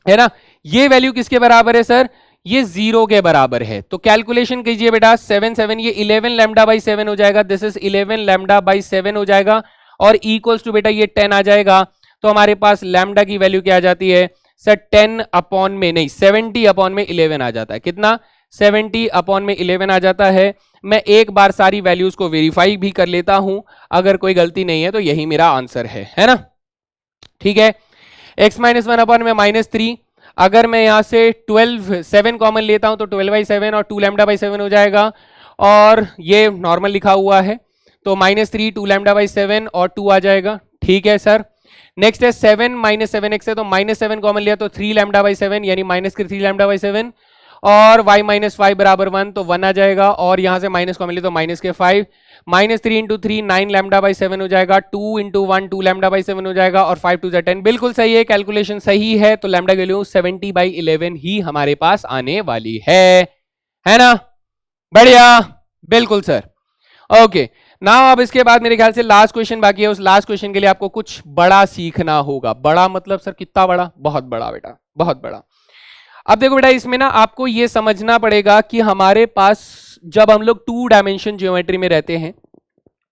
है ना। ये वैल्यू किसके बराबर है सर, ये 0 के बराबर है। तो कैलकुलेशन कीजिए बेटा, 7 7 ये 11 लैम्डा बाई 7 हो जाएगा, दिस इज 11 लैम्डा बाई 7 हो जाएगा, और इक्वल्स टू बेटा ये 10 आ जाएगा। तो हमारे पास लैम्डा की वैल्यू क्या आ जाती है सर, 10 अपॉन में नहीं 70 अपॉन में 11 आ जाता है। कितना, 70 अपॉन में 11 आ जाता है। मैं एक बार सारी वैल्यूज को वेरीफाई भी कर लेता हूं, अगर कोई गलती नहीं है तो यही मेरा आंसर है ना। ठीक है, x माइनस 1 अपॉन में -3, अगर मैं यहां से 12 7 कॉमन लेता हूं तो 12 बाई 7 और 2 लैम्डा बाई 7 हो जाएगा, और ये नॉर्मल लिखा हुआ है तो -3 2 लैम्डा बाई 7 और 2 आ जाएगा। ठीक है सर, नेक्स्ट है 7 -7x है तो -7 कॉमन लिया तो 3 लैम्डा बाई 7 यानी -3 लैम्डा बाई 7, और y माइनस 5 बराबर 1 तो 1 आ जाएगा, और यहां से माइनस कॉमन लिया तो -5, -3 इंटू 3 9 लैम्डा बाई 7 हो जाएगा, 2 इंटू 1 2 लैम्डा बाई 7 हो जाएगा, और 5 2 10। बिल्कुल सही है, कैलकुलेशन सही है, तो लैम्डा की वैल्यू 70 बाई 11 ही हमारे पास आने वाली है ना। बढ़िया, बिल्कुल सर। ओके, नाउ अब इसके बाद मेरे ख्याल से लास्ट क्वेश्चन बाकी है। उस लास्ट क्वेश्चन के लिए आपको कुछ बड़ा सीखना होगा। बड़ा मतलब सर कितना बड़ा, बहुत बड़ा बेटा, बहुत बड़ा। अब देखो बेटा, इसमें ना आपको ये समझना पड़ेगा कि हमारे पास जब हम लोग 2 डायमेंशन ज्योमेट्री में रहते हैं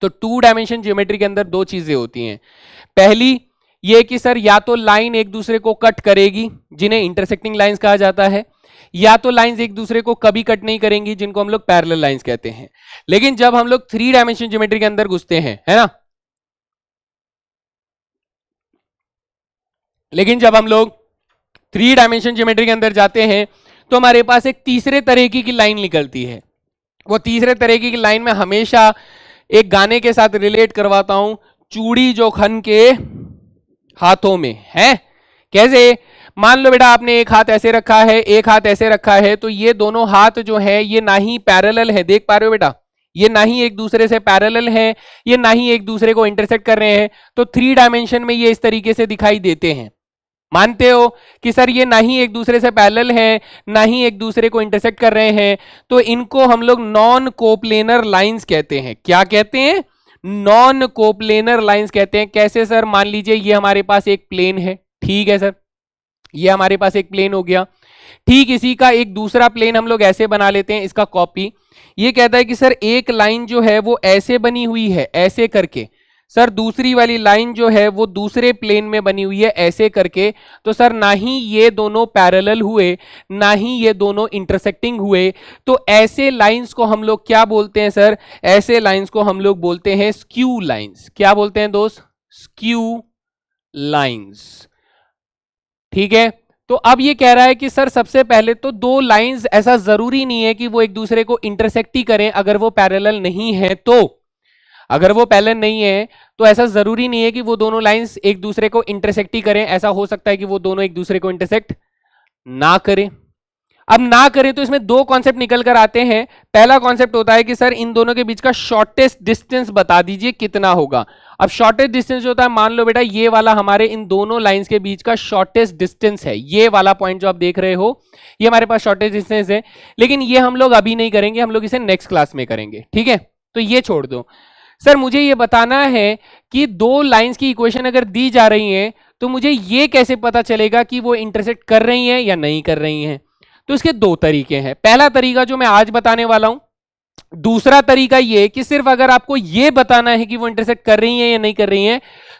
तो 2 डायमेंशन ज्योमेट्री के अंदर दो चीजें होती हैं। पहली ये कि सर या तो लाइन एक दूसरे को कट करेगी, जिन्हें इंटरसेक्टिंग लाइंस कहा जाता है, या तो लाइंस एक दूसरे को कभी कट नहीं करेंगी, जिनको हम लोग पैरेलल लाइंस कहते हैं। लेकिन जब हम लोग 3 डायमेंशन ज्योमेट्री के अंदर घुसते हैं, है ना, लेकिन जब हम लोग 3 डायमेंशन ज्योमेट्री के अंदर जाते हैं तो हमारे पास एक तीसरे तरीके की लाइन निकलती है। वो तीसरे तरीके की लाइन में हमेशा एक गाने के साथ रिलेट करवाता हूं, चूड़ी जो खन के हाथों में है। कैसे, मान लो बेटा आपने एक हाथ ऐसे रखा है, एक हाथ ऐसे रखा है, तो ये दोनों हाथ जो है ये ना ही पैरेलल है, देख पा रहे हो बेटा, ये ना ही एक दूसरे से पैरेलल है, ये ना ही एक दूसरे को इंटरसेक्ट कर रहे हैं। तो 3 डायमेंशन में ये इस तरीके से दिखाई देते हैं। मानते हो कि सर ये ना ही एक दूसरे से पैरेलल है, ना ही एक दूसरे को इंटरसेक्ट कर रहे हैं, तो इनको हम लोग नॉन कोप्लेनर लाइंस कहते हैं। क्या कहते हैं, नॉन कोप्लेनर लाइंस कहते हैं। कैसे सर, मान लीजिए ये हमारे पास एक प्लेन है, ठीक है सर, ये हमारे पास एक प्लेन हो गया, ठीक इसी का एक दूसरा प्लेन हम लोग ऐसे बना लेते हैं, इसका कॉपी। ये कहता है कि सर एक लाइन जो है वो ऐसे बनी हुई है, ऐसे करके, सर दूसरी वाली लाइन जो है वो दूसरे प्लेन में बनी हुई है ऐसे करके। तो सर ना ही ये दोनों पैरेलल हुए, ना ही ये दोनों इंटरसेक्टिंग हुए, तो ऐसे लाइंस को हम लोग क्या बोलते हैं सर, ऐसे लाइंस को हम लोग बोलते हैं स्क्यू लाइंस। क्या बोलते हैं दोस्त, स्क्यू लाइंस। ठीक है, तो अब ये कह रहा है कि सर सबसे पहले तो 2 लाइंस ऐसा जरूरी नहीं है कि वो एक दूसरे को इंटरसेक्ट ही करें, अगर वो पैरेलल नहीं है तो, अगर वो पैरेलल नहीं है तो ऐसा जरूरी नहीं है कि वो दोनों लाइंस एक दूसरे को इंटरसेक्ट ही करें। ऐसा हो सकता है कि वो दोनों एक दूसरे को इंटरसेक्ट ना करें। अब ना करें तो इसमें 2 कॉन्सेप्ट निकल कर आते हैं। पहला कॉन्सेप्ट होता है कि सर इन दोनों के बीच का शॉर्टेस्ट डिस्टेंस बता दीजिए कितना होगा। अब शॉर्टेस्ट डिस्टेंस जो होता है, मान लो बेटा ये वाला हमारे इन दोनों लाइंस के बीच का शॉर्टेस्ट डिस्टेंस है, ये वाला पॉइंट जो आप देख रहे हो ये हमारे पास शॉर्टेस्ट डिस्टेंस है। लेकिन ये हम लोग अभी नहीं करेंगे, हम लोग इसे नेक्स्ट क्लास में करेंगे, ठीक है। तो ये छोड़ दो। सर मुझे ये बताना है कि 2 लाइंस की इक्वेशन अगर दी जा रही है तो मुझे ये कैसे पता चलेगा कि वो इंटरसेक्ट कर रही हैं या नहीं कर रही हैं। तो इसके 2 तरीके हैं। पहला तरीका जो मैं आज बताने वाला हूं, दूसरा तरीका ये कि सिर्फ अगर आपको ये बताना है कि वो इंटरसेक्ट कर रही हैं या नहीं कर रही हैं,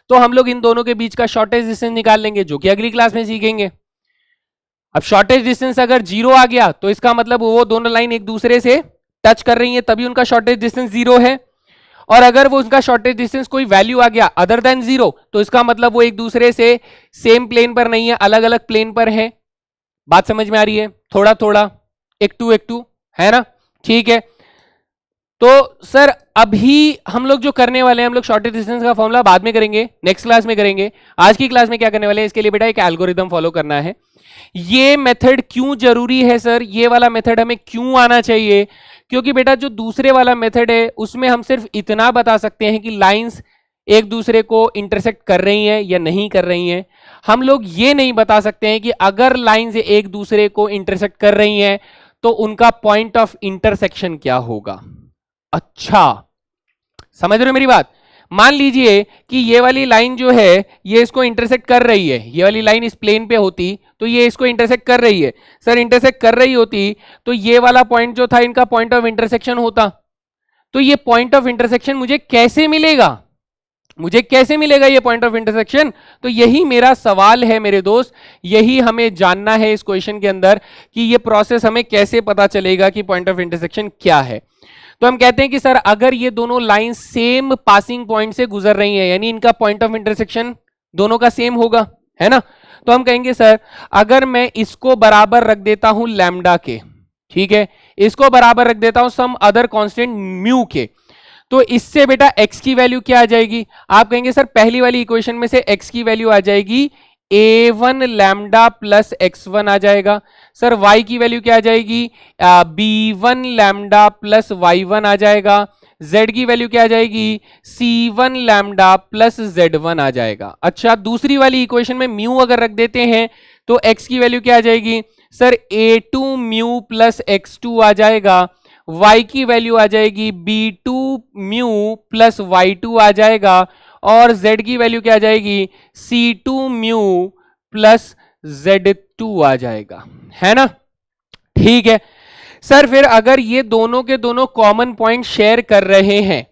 तो हम लोग इन दोनों के बीच का शॉर्टेज डिस्टेंस निकाल लेंगे, जो कि अगली क्लास में सीखेंगे। अब शॉर्टेज डिस्टेंस अगर 0 आ गया तो इसका मतलब वो दोनों लाइन एक दूसरे से टच कर रही है, तभी उनका शॉर्टेज डिस्टेंस 0 है। और अगर वो उसका शॉर्टेज डिस्टेंस कोई वैल्यू आ गया अदर देन 0, तो इसका मतलब वो एक दूसरे से सेम प्लेन पर नहीं है, अलग अलग प्लेन पर है। बात समझ में आ रही है, थोड़ा थोड़ा, एक टू है ना, ठीक है। तो सर अभी हम लोग जो करने वाले हैं, हम लोग शॉर्टेज डिस्टेंस का फॉर्मूला बाद में करेंगे, नेक्स्ट क्लास में करेंगे। आज की क्लास में क्या करने वाले हैं, इसके लिए बेटा एक एल्गोरिथम फॉलो करना है। ये मेथड क्यों जरूरी है सर, ये वाला मेथड हमें क्यों आना चाहिए, क्योंकि बेटा जो दूसरे वाला मेथड है उसमें हम सिर्फ इतना बता सकते हैं कि लाइंस एक दूसरे को इंटरसेक्ट कर रही हैं या नहीं कर रही हैं। हम लोग ये नहीं बता सकते हैं कि अगर लाइन से एक दूसरे को इंटरसेक्ट कर रही हैं तो उनका पॉइंट ऑफ इंटरसेक्शन क्या होगा। अच्छा, समझ रहे हो मेरी बात। मान लीजिए कि ये वाली लाइन जो है ये इसको इंटरसेक्ट कर रही है, ये वाली लाइन इस प्लेन पे होती तो ये इसको इंटरसेक्ट कर रही है, सर इंटरसेक्ट कर रही होती तो ये वाला पॉइंट जो था इनका पॉइंट ऑफ इंटरसेक्शन होता। तो ये पॉइंट ऑफ इंटरसेक्शन मुझे कैसे मिलेगा, मुझे कैसे मिलेगा ये पॉइंट ऑफ इंटरसेक्शन। तो यही मेरा सवाल है मेरे दोस्त, यही हमें जानना है इस क्वेश्चन के अंदर कि ये प्रोसेस हमें कैसे पता चलेगा कि पॉइंट ऑफ इंटरसेक्शन क्या है। तो हम कहते हैं कि सर अगर ये दोनों लाइन सेम पासिंग पॉइंट से गुजर रही है यानी इनका पॉइंट ऑफ इंटरसेक्शन दोनों का सेम होगा, है ना। तो हम कहेंगे सर अगर मैं इसको बराबर रख देता हूं लैम्डा के, ठीक है, इसको बराबर रख देता हूं सम अदर कांस्टेंट म्यू के, तो इससे बेटा x की वैल्यू क्या आ जाएगी। आप कहेंगे सर पहली वाली इक्वेशन में से x की वैल्यू आ जाएगी a1 लैम्डा प्लस x1 आ जाएगा। सर y की वैल्यू क्या आ जाएगी, b1 लैम्डा प्लस y1 आ जाएगा। z की वैल्यू क्या आ जाएगी, c1 लैम्डा प्लस z1 आ जाएगा। अच्छा, दूसरी वाली इक्वेशन में म्यू अगर रख देते हैं तो x की वैल्यू क्या आ जाएगी, sir a2 mu plus x2 आ जाएगा। y की वैल्यू आ जाएगी b2 म्यू प्लस y2 आ जाएगा। और z की वैल्यू क्या आ जाएगी, c2 म्यू प्लस z2 आ जाएगा, है ना। ठीक है सर, फिर अगर ये दोनों के दोनों कॉमन पॉइंट शेयर कर रहे हैं,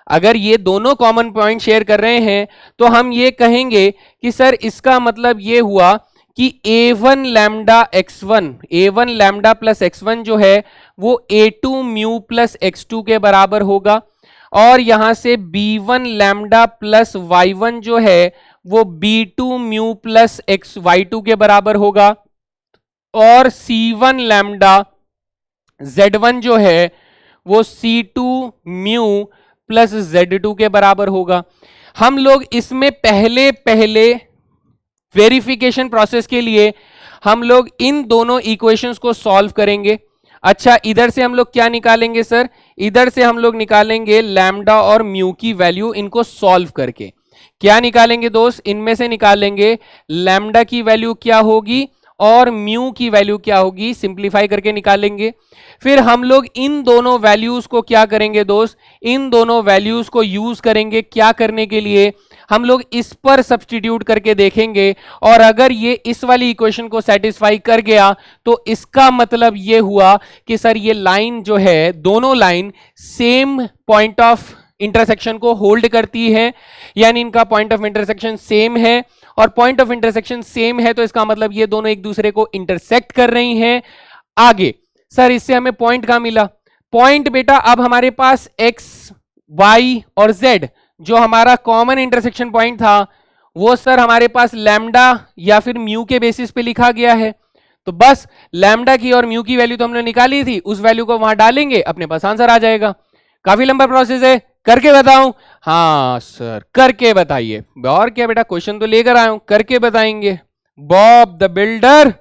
अगर ये दोनों कॉमन पॉइंट शेयर कर रहे हैं तो हम ये कहेंगे कि सर इसका मतलब ये हुआ कि a1 lambda x1, a1 lambda plus x1 जो है वो a2 म्यू प्लस x2 के बराबर होगा। और यहां से b1 लैम्डा प्लस y1 जो है वो b2 mu plus x y2 के बराबर होगा। और c1 लैम्डा z1 जो है वो c2 म्यू प्लस z2 के बराबर होगा। हम लोग इसमें पहले वेरिफिकेशन प्रोसेस के लिए हम लोग इन दोनों इक्वेशंस को सॉल्व करेंगे। अच्छा, इधर से हम लोग क्या निकालेंगे सर, इधर से हम लोग निकालेंगे लैम्डा और म्यू की वैल्यू, इनको सॉल्व करके क्या निकालेंगे दोस्त, इनमें से निकालेंगे लैम्डा की वैल्यू क्या होगी और म्यू की वैल्यू क्या होगी, सिंप्लीफाई करके निकालेंगे। फिर हम लोग इन दोनों वैल्यूज को क्या करेंगे दोस्त, इन दोनों वैल्यूज को यूज करेंगे क्या करने के लिए, हम लोग इस पर सब्स्टिट्यूट करके देखेंगे। और अगर ये इस वाली इक्वेशन को सेटिस्फाई कर गया तो इसका मतलब ये हुआ कि सर ये लाइन जो है, दोनों line same point of intersection को होल्ड करती है, यानी इनका पॉइंट ऑफ इंटरसेक्शन सेम है। और पॉइंट ऑफ इंटरसेक्शन सेम है तो इसका मतलब ये दोनों एक दूसरे को इंटरसेक्ट कर रही हैं। आगे सर इससे हमें पॉइंट कहां मिला, पॉइंट बेटा अब हमारे पास x, y और z जो हमारा कॉमन इंटरसेक्शन पॉइंट था वो सर हमारे पास लैम्डा या फिर म्यू के बेसिस पे लिखा गया है। तो बस लैम्डा की और म्यू की वैल्यू तो हमने निकाली थी, उस वैल्यू को वहां डालेंगे, अपने पास आंसर आ जाएगा। काफी लंबा प्रोसेस है, करके बताऊं, हाँ सर करके बताइए। और क्या बेटा, क्वेश्चन तो लेकर आया हूं, करके बताएंगे, बॉब द बिल्डर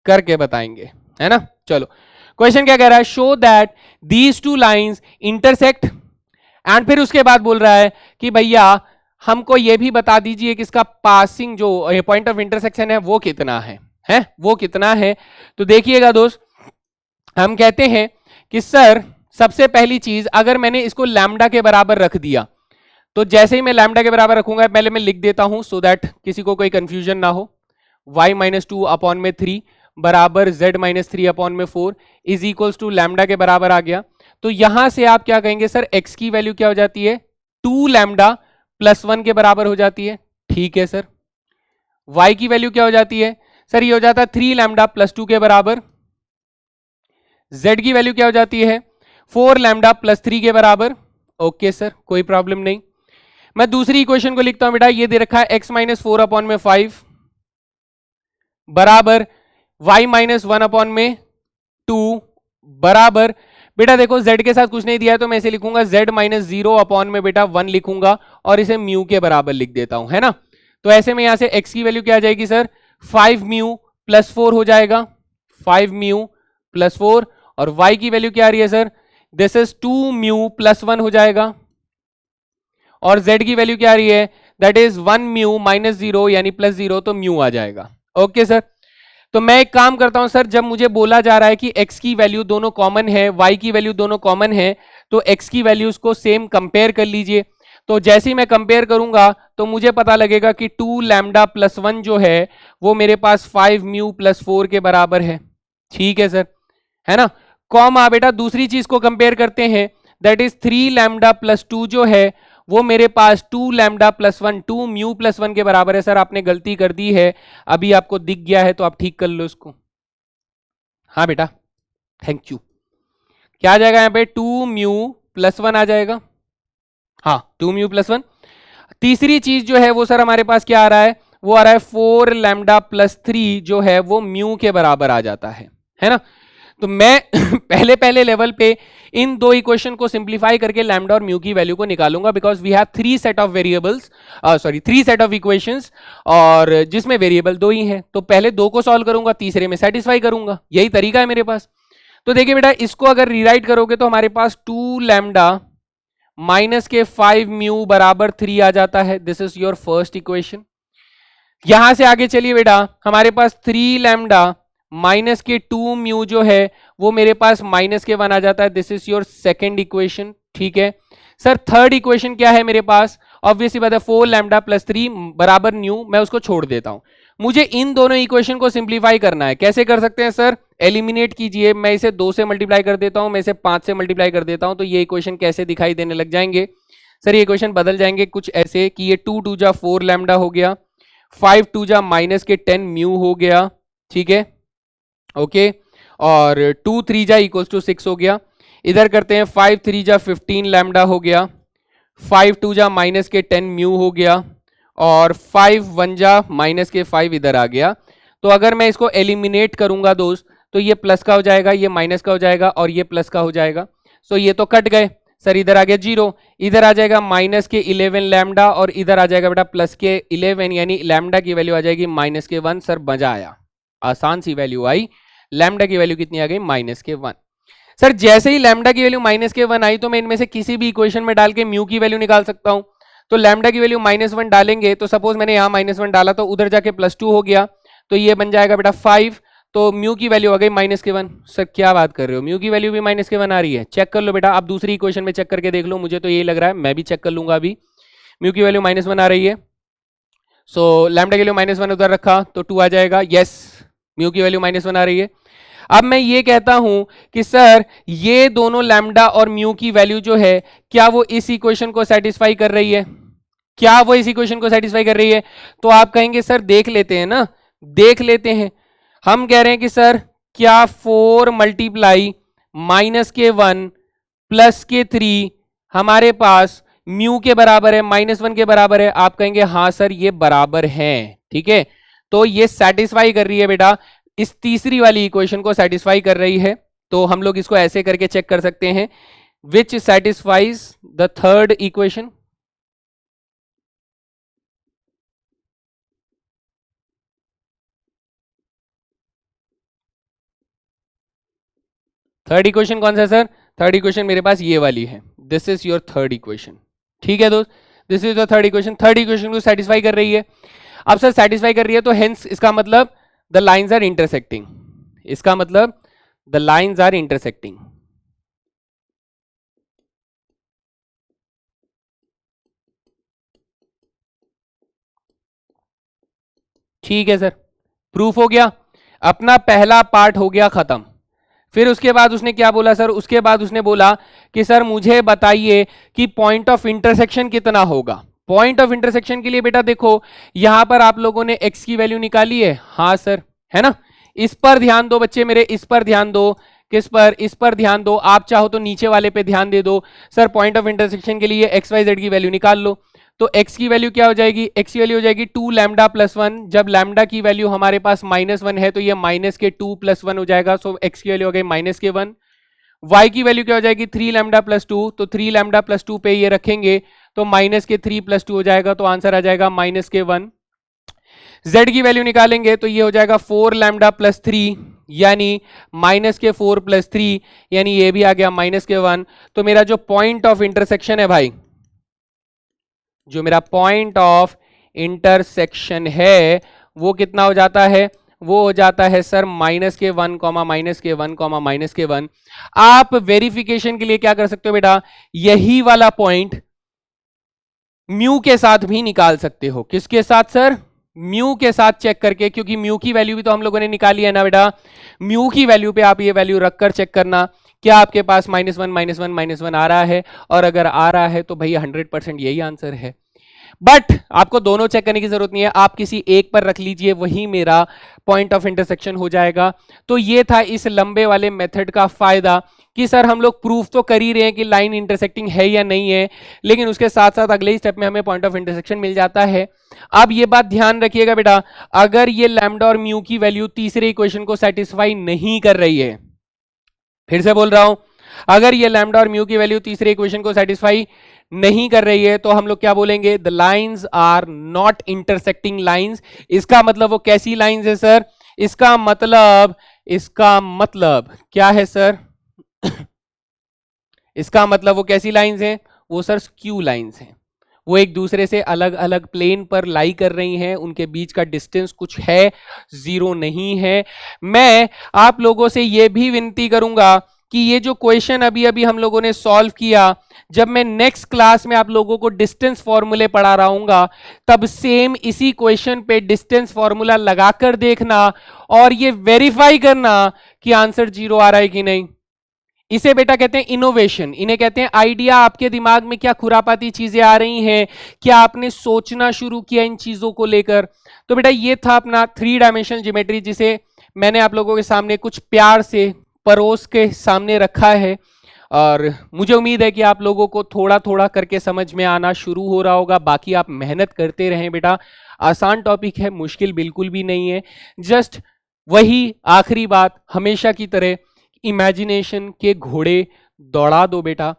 करके बताएंगे, है ना। चलो क्वेश्चन क्या कह रहा है, show that these two lines intersect, and फिर उसके बाद बोल रहा है कि भैया हमको ये भी बता दीजिए कि इसका पासिंग जो पॉइंट ऑफ इंटरसेक्शन है वो कितना है वो कितना है। तो देखिएगा दोस्त, हम कहते हैं कि सर सबसे पहली चीज अगर मैंने इसको लैम्डा के बराबर रख दिया तो जैसे ही मैं लैम्डा के बराबर रखूंगा पहले मैं लिख देता हूं सो दैट किसी को कोई कंफ्यूजन ना हो, y माइनस 2 अपॉन में 3 बराबर z माइनस 3 अपॉन में 4 इज इक्वल्स टू लैम्डा के बराबर आ गया। तो यहां से आप क्या कहेंगे सर, x की वैल्यू क्या हो जाती है, 2 लैम्डा प्लस 1 के बराबर हो जाती है, ठीक है सर। y की वैल्यू क्या हो जाती है सर, ये हो जाता है 3 लैम्डा प्लस 2 के बराबर। z की वैल्यू क्या हो जाती है 4 लैम्डा प्लस 3 के बराबर। ओके सर, कोई प्रॉब्लम नहीं। मैं दूसरी इक्वेशन को लिखता हूं बेटा, ये दे रखा है x माइनस 4 अपॉन में 5 बराबर y माइनस 1 अपॉन में 2 बराबर, बेटा देखो z के साथ कुछ नहीं दिया है तो मैं इसे लिखूंगा z माइनस 0 अपॉन में बेटा 1 लिखूंगा और इसे म्यू के बराबर लिख देता हूं, है ना। तो ऐसे में यहां से x की वैल्यू क्या आ जाएगी सर, 5 म्यू प्लस 4 हो जाएगा, 5 म्यू प्लस 4। और y की वैल्यू क्या आ रही है sir, this is 2 mu plus 1 हो जाएगा। और z की वैल्यू क्या आ रही है, दैट इज 1 म्यू माइनस 0 यानी प्लस 0, तो म्यू आ जाएगा। ओके सर, तो मैं एक काम करता हूं सर, जब मुझे बोला जा रहा है कि x की वैल्यू दोनों कॉमन है, y की वैल्यू दोनों कॉमन है, तो x की वैल्यूज को सेम कंपेयर कर लीजिए। तो जैसे ही मैं कंपेयर करूंगा तो मुझे पता लगेगा कि 2 लैम्डा प्लस 1 जो है वो मेरे पास 5 म्यू प्लस 4 के बराबर है। ठीक है सर, है ना। कॉमा बेटा दूसरी चीज को कंपेयर करते हैं, दैट इज 3 लैम्डा प्लस 2 जो है वो मेरे पास 2 लैम्डा प्लस 1, 2 म्यू प्लस 1 के बराबर है। सर आपने गलती कर दी है, अभी आपको दिख गया है तो आप ठीक कर लो इसको। हाँ बेटा, थैंक यू। क्या आ जाएगा यहाँ पे, 2 म्यू प्लस 1 आ जाएगा। हाँ 2 म्यू प्लस 1। तीसरी चीज जो है वो सर हमारे पास क्या आ रहा है, वो आ रहा है 4 लैम्डा प्लस 3 जो है वो म्यू के बराबर आ जाता है ना। तो मैं पहले पहले लेवल पे इन दो इक्वेशन को सिंप्लीफाई करके लैम्डा और म्यू की वैल्यू को निकालूंगा, because we have 3 set of variables, 3 set of equations, और जिसमें वेरिएबल 2 ही हैं। तो पहले 2 को सॉल्व करूंगा, तीसरे में सेटिस्फाई करूंगा, यही तरीका है मेरे पास। तो देखिए बेटा, इसको अगर रीराइट करोगे तो हमारे पास 2 लैम्डा माइनस के 5 म्यू बराबर 3 आ जाता है। This is your first equation. यहां से आगे चलिए बेटा, हमारे पास 3 लैम्डा माइनस के 2 म्यू जो है वो मेरे पास माइनस के 1 आ जाता है। This is your second equation. ठीक है सर, थर्ड इक्वेशन क्या है मेरे पास, ऑब्वियसली बात है 4 लैम्डा प्लस 3 बराबर न्यू, मैं उसको छोड़ देता हूं। मुझे इन दोनों इक्वेशन को सिंप्लीफाई करना है। कैसे कर सकते हैं सर, एलिमिनेट कीजिए। मैं इसे 2 से मल्टीप्लाई कर देता हूं, मैं इसे 5 से मल्टीप्लाई कर देता हूं, तो ये इक्वेशन कैसे दिखाई देने लग जाएंगे सर, ये इक्वेशन बदल जाएंगे कुछ ऐसे कि ये 2 2 जा 4 लैम्डा हो गया, 5 2 जा माइनस के 10 म्यू हो गया। ठीक है, ओके, और 2 3 जा इक्वल्स टू 6 हो गया। इधर करते हैं 5 3 जा 15 लैम्डा हो गया, 5 2 जा माइनस के 10 म्यू हो गया, और 5 1 जा माइनस के 5 इधर आ गया। तो अगर मैं इसको एलिमिनेट करूंगा दोस्त, तो ये प्लस का हो जाएगा, ये माइनस का हो जाएगा, और ये प्लस का हो जाएगा। सो ये तो कट गए सर, इधर आ गया 0, इधर आ जाएगा माइनस के 11 लैम्डा, और इधर आ जाएगा बेटा प्लस के 11, यानी लैम्डा की वैल्यू आ जाएगी माइनस के 1। सर मजा आया, आसान सी वैल्यू आई। लैम्डा की वैल्यू कितनी आ गई, माइनस के 1। सर जैसे ही लैम्डा की वैल्यू माइनस के 1 आई, तो मैं इनमें से किसी भी इक्वेशन में डाल के म्यू की वैल्यू निकाल सकता हूं। तो लैम्डा की वैल्यू -1 डालेंगे, तो सपोज मैंने यहां -1 डाला, तो उधर जाके +2 हो गया, तो ये बन जाएगा बेटा 5। तो म्यू की वैल्यू आ गई -1। सर क्या बात कर रहे हो, म्यू की वैल्यू भी -1 आ रही है? चेक कर लो बेटा, आप दूसरी इक्वेशन में चेक करके देख लो, मुझे तो यही लग रहा है, मैं भी चेक कर लूंगा अभी। म्यू की वैल्यू -1 आ रही है, सो लैम्डा की वैल्यू -1 उधर रखा तो 2 आ जाएगा। यस, म्यू की वैल्यू -1 आ रही है। अब मैं ये कहता हूं कि सर ये दोनों लैम्डा और म्यू की वैल्यू जो है, क्या वो इस इक्वेशन को सेटिस्फाई कर रही है? क्या वो इस इक्वेशन को सेटिस्फाई कर रही है? तो आप कहेंगे सर देख लेते हैं ना, देख लेते हैं। हम कह रहे हैं कि सर क्या 4 मल्टीप्लाई माइनस के 1 प्लस के 3 हमारे पास म्यू के बराबर है, -1 के बराबर है? आप कहेंगे हाँ सर ये बराबर है। ठीक है, तो ये सेटिस्फाई कर रही है बेटा, इस तीसरी वाली इक्वेशन को सेटिस्फाई कर रही है। तो हम लोग इसको ऐसे करके चेक कर सकते हैं, विच satisfies the third equation. Third equation कौन सा है सर? थर्ड इक्वेशन मेरे पास ये वाली है, this is your third equation. ठीक है दोस्त, this is your third equation. Third equation को सेटिस्फाई कर रही है। अब सर सेटिस्फाई कर रही है, तो हेंस इसका मतलब द लाइंस आर इंटरसेक्टिंग, इसका मतलब द लाइंस आर इंटरसेक्टिंग। ठीक है सर, प्रूफ हो गया, अपना पहला पार्ट हो गया खत्म। फिर उसके बाद उसने क्या बोला सर, उसके बाद उसने बोला कि सर मुझे बताइए कि पॉइंट ऑफ इंटरसेक्शन कितना होगा। पॉइंट ऑफ इंटरसेक्शन के लिए बेटा देखो, यहां पर आप लोगों ने x की वैल्यू निकाली है, हाँ सर, है ना। इस पर ध्यान दो बच्चे मेरे, इस पर ध्यान दो। किस पर? इस पर ध्यान दो। आप चाहो तो नीचे वाले पे ध्यान दे दो। सर पॉइंट ऑफ इंटरसेक्शन के लिए x y z की वैल्यू निकाल लो। तो x की वैल्यू क्या हो जाएगी, x की वैल्यू हो जाएगी 2 लैम्डा प्लस 1। जब लैम्डा की वैल्यू हमारे पास -1 है, तो ये माइनस के 2 प्लस 1 हो जाएगा। सो x की वैल्यू हो गई माइनस के 1। y की वैल्यू क्या हो जाएगी, 3 लैम्डा प्लस 2। तो 3 लैम्डा प्लस 2 पे ये रखेंगे, तो माइनस के 3 प्लस 2 हो जाएगा, तो आंसर आ जाएगा माइनस के 1। z की वैल्यू निकालेंगे तो ये हो जाएगा 4 लैम्डा प्लस 3, यानी माइनस के 4 प्लस 3, यानी ये भी आ गया माइनस के 1। तो मेरा जो पॉइंट ऑफ इंटरसेक्शन है भाई, जो मेरा पॉइंट ऑफ इंटरसेक्शन है वो कितना हो जाता है, वो हो जाता है सर -k1, -k1, -k1। आप वेरिफिकेशन के लिए क्या कर सकते हो बेटा, यही वाला पॉइंट म्यू के साथ भी निकाल सकते हो। किसके साथ सर, म्यू के साथ चेक करके, क्योंकि म्यू की वैल्यू भी तो हम लोगों ने निकाली है ना बेटा। म्यू की वैल्यू पे आप ये वैल्यू रखकर चेक करना क्या आपके पास -1 -1 आ रहा है, और अगर आ रहा है तो भैया 100% यही आंसर है। बट आपको दोनों चेक करने की जरूरत नहीं है, आप किसी एक पर रख लीजिए, वही मेरा पॉइंट ऑफ इंटरसेक्शन हो जाएगा। तो ये था इस लंबे वाले मेथड का फायदा कि सर हम लोग प्रूफ तो कर ही रहे हैं कि लाइन इंटरसेक्टिंग है या नहीं है, लेकिन उसके साथ साथ अगले ही स्टेप में हमें पॉइंट ऑफ इंटरसेक्शन मिल जाता है। अब ये बात ध्यान रखिएगा बेटा, अगर ये लैम्डा और म्यू की वैल्यू तीसरे इक्वेशन को सेटिस्फाई नहीं कर रही है, फिर से बोल रहा हूं, अगर ये लैम्डा और म्यू की वैल्यू तीसरे इक्वेशन को सेटिस्फाई नहीं कर रही है तो हम लोग क्या बोलेंगे, the lines are not intersecting lines. इसका मतलब वो कैसी लाइंस है सर, इसका मतलब क्या है सर इसका मतलब वो कैसी लाइंस हैं, वो सर स्क्यू लाइंस हैं। वो एक दूसरे से अलग अलग प्लेन पर लाई कर रही हैं, उनके बीच का डिस्टेंस कुछ है, जीरो नहीं है। मैं आप लोगों से यह भी विनती करूंगा कि ये जो क्वेश्चन अभी अभी हम लोगों ने सॉल्व किया, जब मैं नेक्स्ट क्लास में आप लोगों को डिस्टेंस फॉर्मूले पढ़ा रहा हूंगा, तब सेम इसी क्वेश्चन पे डिस्टेंस फॉर्मूला लगाकर देखना और ये वेरीफाई करना कि आंसर 0 आ रहा है कि नहीं। इसे बेटा कहते हैं इनोवेशन, इन्हें कहते हैं आइडिया। आपके दिमाग में क्या खुरापाती चीजें आ रही हैं, क्या आपने सोचना शुरू किया इन चीजों को लेकर। तो बेटा ये था अपना 3 डायमेंशनल ज्योमेट्री, जिसे मैंने आप लोगों के सामने कुछ प्यार से परोस के सामने रखा है, और मुझे उम्मीद है कि आप लोगों को थोड़ा थोड़ा करके समझ में आना शुरू हो रहा होगा। बाकी आप मेहनत करते रहें बेटा, आसान टॉपिक है, मुश्किल बिल्कुल भी नहीं है। जस्ट वही आखिरी बात, हमेशा की तरह इमेजिनेशन के घोड़े दौड़ा दो बेटा।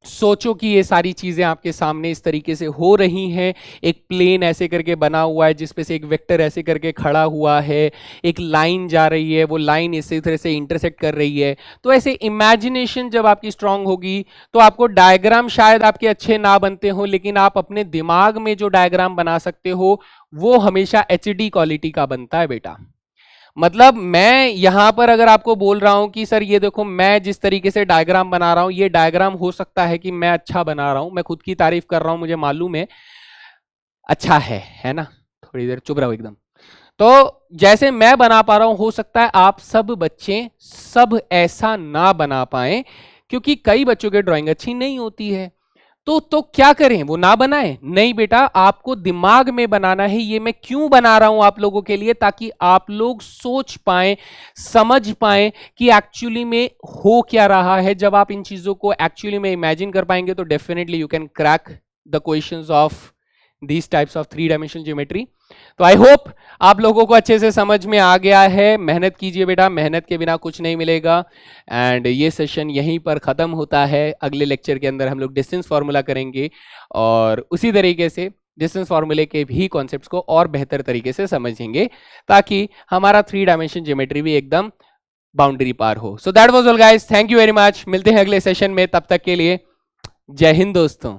सोचो कि ये सारी चीजें आपके सामने इस तरीके से हो रही हैं, एक प्लेन ऐसे करके बना हुआ है जिसपे से एक वेक्टर ऐसे करके खड़ा हुआ है, एक लाइन जा रही है, वो लाइन इसी तरह से इंटरसेक्ट कर रही है। तो ऐसे इमेजिनेशन जब आपकी स्ट्रांग होगी तो आपको डायग्राम शायद आपके अच्छे ना बनते हो, लेकिन आप अपने दिमाग में जो डायग्राम बना सकते हो वो हमेशा HD क्वालिटी का बनता है बेटा। मतलब मैं यहां पर अगर आपको बोल रहा हूं कि सर ये देखो मैं जिस तरीके से डायग्राम बना रहा हूं, ये डायग्राम हो सकता है कि मैं अच्छा बना रहा हूं, मैं खुद की तारीफ कर रहा हूं, मुझे मालूम है अच्छा है ना, थोड़ी देर चुप रहो एकदम। तो जैसे मैं बना पा रहा हूं, हो सकता है आप सब बच्चे सब ऐसा ना बना पाए, क्योंकि कई बच्चों की ड्राइंग अच्छी नहीं होती है। तो क्या करें, वो ना बनाए? नहीं बेटा, आपको दिमाग में बनाना है। ये मैं क्यों बना रहा हूं आप लोगों के लिए, ताकि आप लोग सोच पाए, समझ पाए कि एक्चुअली में हो क्या रहा है। जब आप इन चीजों को एक्चुअली में इमेजिन कर पाएंगे तो definitely you can crack the questions of these types of 3 dimensional geometry। तो आई होप आप लोगों को अच्छे से समझ में आ गया है। मेहनत कीजिए बेटा, मेहनत के बिना कुछ नहीं मिलेगा। एंड ये सेशन यहीं पर ख़त्म होता है। अगले लेक्चर के अंदर हम लोग डिस्टेंस फार्मूला करेंगे और उसी तरीके से डिस्टेंस फार्मूले के भी कॉन्सेप्ट्स को और बेहतर तरीके से समझेंगे, ताकि हमारा 3 डायमेंशन ज्योमेट्री भी एकदम बाउंड्री पार हो। So that was all guys, thank you very much. मिलते हैं अगले सेशन में, तब तक के लिए जय हिंद दोस्तों।